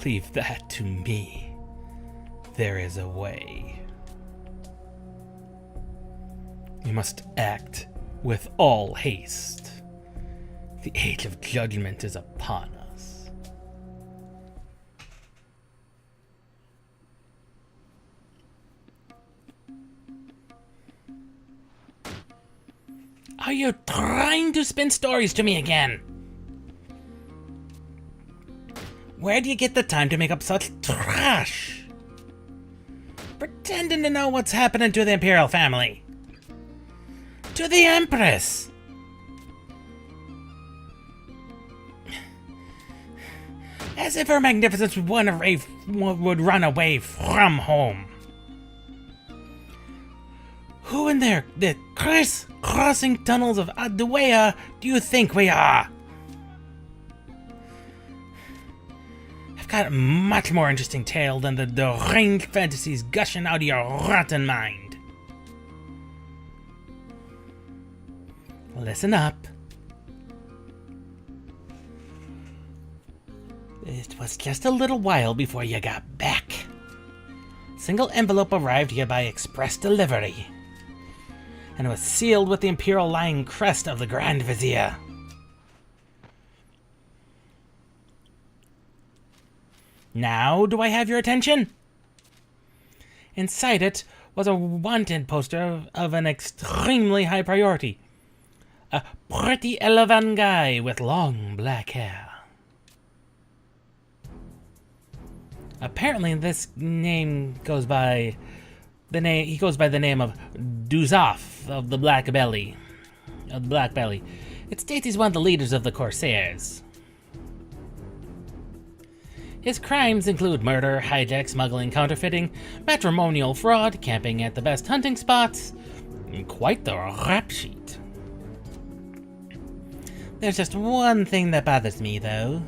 Leave that to me. There is a way. We must act with all haste. The age of judgment is upon us. Are you trying to spin stories to me again? Where do you get the time to make up such trash? Pretending to know what's happening to the Imperial family. To the Empress. As if Her Magnificence would run away from home. Who in there, the criss-crossing tunnels of Aduea, do you think we are? got a much more interesting tale than the deranged fantasies gushing out of your rotten mind. Listen up. It was just a little while before you got back. Single envelope arrived here by express delivery, and it was sealed with the imperial lion crest of the Grand Vizier. Now do I have your attention? Inside it was a wanted poster of an extremely high priority. A pretty elven guy with long black hair. Apparently this name goes by the name of Duzaf of the Black Belly. It states he's one of the leaders of the Corsairs. His crimes include murder, hijack, smuggling, counterfeiting, matrimonial fraud, camping at the best hunting spots, and quite the rap sheet. There's just one thing that bothers me, though.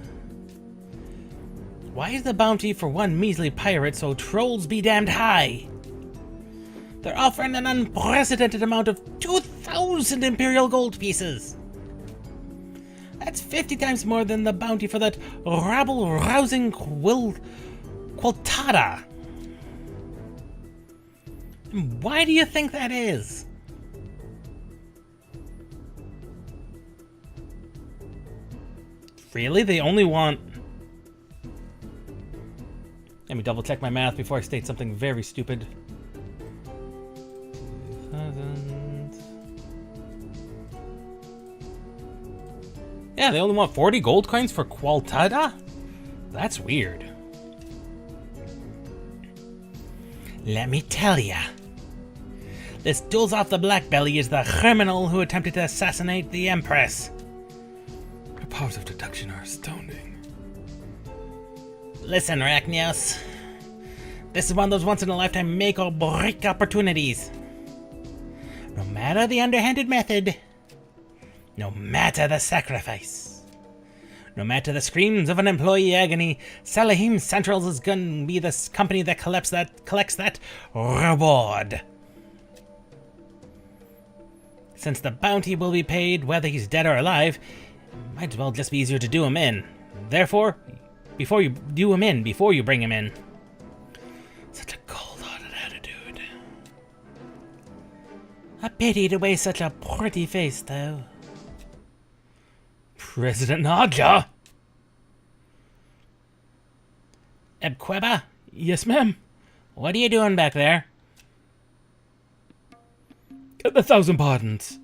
Why is the bounty for one measly pirate so trolls be damned high? They're offering an unprecedented amount of 2,000 Imperial gold pieces. That's 50 times more than the bounty for that rabble-rousing Quiltada. Why do you think that is? Really? They only want... Let me double check my math before I state something very stupid. 2,000. Yeah, they only want 40 gold coins for Quiltada? That's weird. Let me tell ya. This Duzaf the Blackbelly is the criminal who attempted to assassinate the Empress. Your powers of deduction are astounding. Listen, Rachnios. This is one of those once-in-a-lifetime make-or-break opportunities. No matter the underhanded method, no matter the sacrifice, no matter the screams of an employee agony, Salahim Centrals is gonna be the company that collects that reward. Since the bounty will be paid whether he's dead or alive, it might as well just be easier to do him in. Therefore, before you bring him in. Such a cold-hearted attitude. A pity to waste such a pretty face, though. President Naja? Ebqueba, Yes, ma'am. what are you doing back there? 1,000 pardons.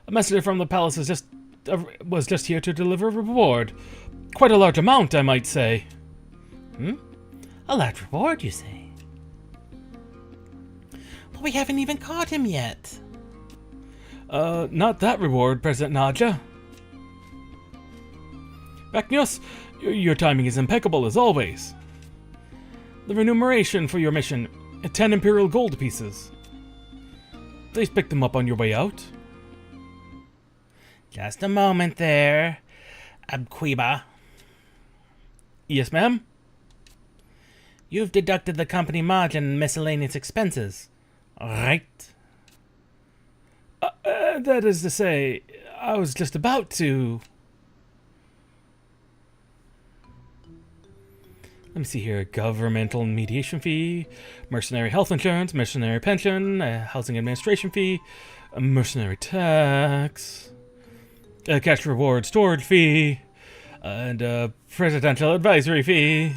A messenger from the palace was just here to deliver a reward. Quite a large amount, I might say. A large reward, you say? But we haven't even caught him yet. Not that reward, President Naja. Rachnios, your timing is impeccable as always. The remuneration for your mission, 10 Imperial gold pieces. Please pick them up on your way out. Just a moment there, Ebqueba. Yes, ma'am? You've deducted the company margin and miscellaneous expenses, right? That is to say, I was just about to... Let me see here. Governmental mediation fee, mercenary health insurance, mercenary pension, housing administration fee, a mercenary tax, a cash reward storage fee, and a presidential advisory fee.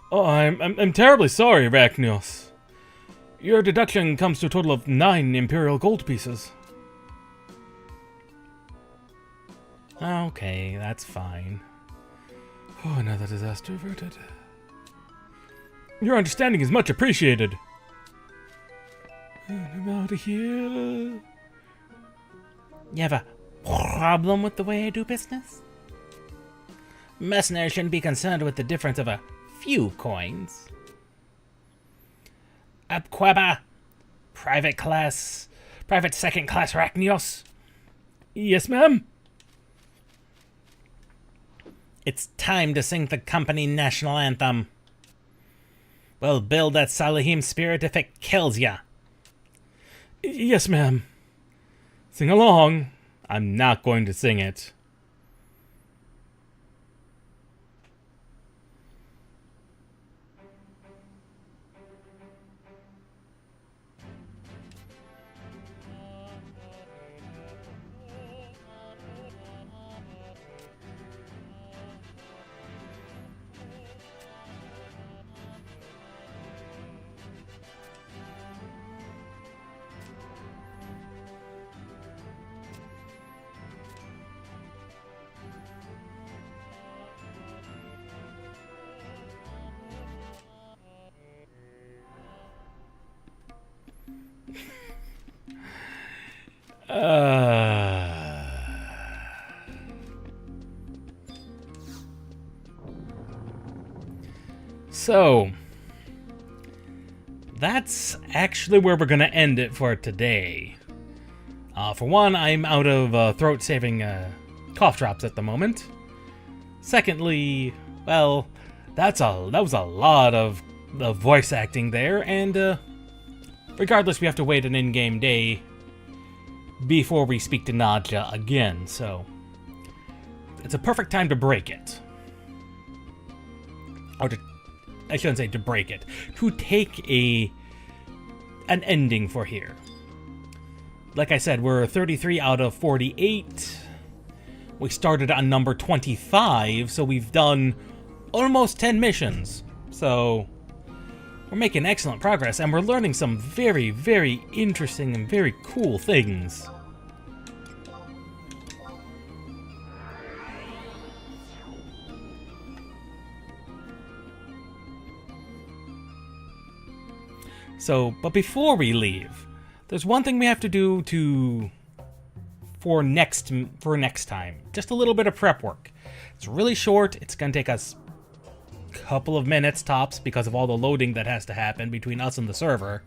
Oh, I'm terribly sorry, Rachnios. Your deduction comes to a total of 9 Imperial gold pieces. Okay, that's fine. Oh, another disaster averted. Your understanding is much appreciated. And I'm out of here. You have a problem with the way I do business? Mercenaries shouldn't be concerned with the difference of a few coins. Ebqueba, private second class Rachnios. Yes, ma'am? It's time to sing the company national anthem. We'll build that Salahim spirit if it kills ya. Yes, ma'am. Sing along. I'm not going to sing it. So, that's actually where we're going to end it for today. For one, I'm out of throat-saving cough drops at the moment. Secondly, well, that was a lot of voice acting there, and regardless, we have to wait an in-game day before we speak to Naja again, so it's a perfect time to break it. Or I shouldn't say to break it, to take an ending for here. Like I said, we're 33 out of 48. We started on number 25, so we've done almost 10 missions. So we're making excellent progress, and we're learning some very, very interesting and very cool things. So, but before we leave, there's one thing we have to do for next time. Just a little bit of prep work. It's really short. It's going to take us a couple of minutes tops because of all the loading that has to happen between us and the server.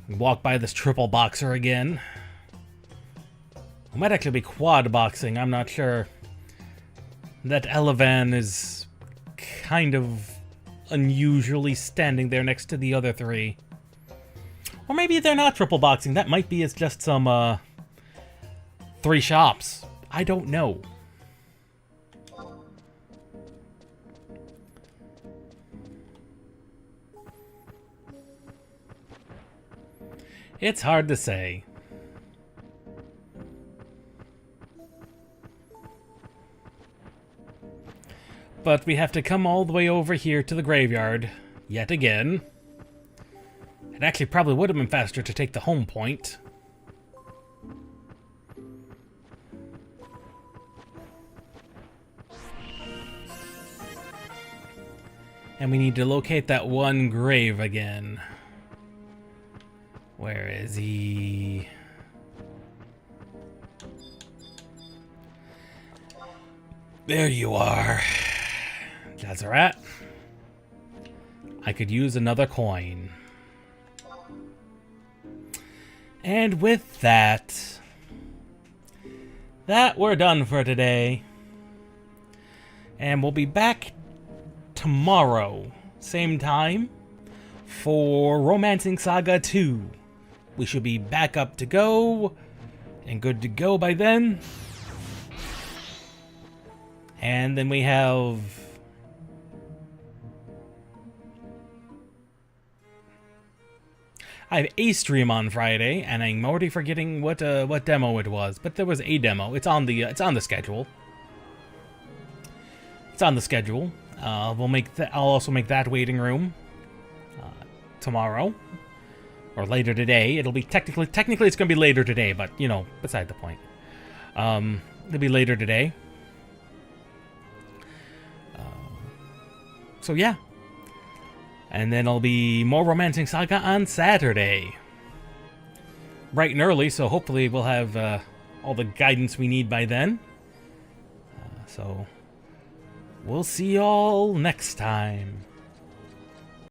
We walk by this triple boxer again. It might actually be quad boxing, I'm not sure. That Elevan is kind of unusually standing there next to the other three. Or maybe they're not triple boxing. That might be it's just some three shops. I don't know. It's hard to say. But we have to come all the way over here to the graveyard, yet again. It actually probably would have been faster to take the home point. And we need to locate that one grave again. Where is he? There you are. That's a rat. I could use another coin. And with that, we're done for today. And we'll be back tomorrow, same time, for Romancing Saga 2. We should be back up to go and good to go by then. And then we have a stream on Friday, and I'm already forgetting what demo it was, but there was a demo. It's on the schedule. It's on the schedule. I'll also make that waiting room tomorrow or later today. It'll be technically it's gonna be later today, but you know, beside the point. It'll be later today. So yeah. And then it'll be more Romancing Saga on Saturday. Bright and early, so hopefully we'll have all the guidance we need by then. So we'll see y'all next time.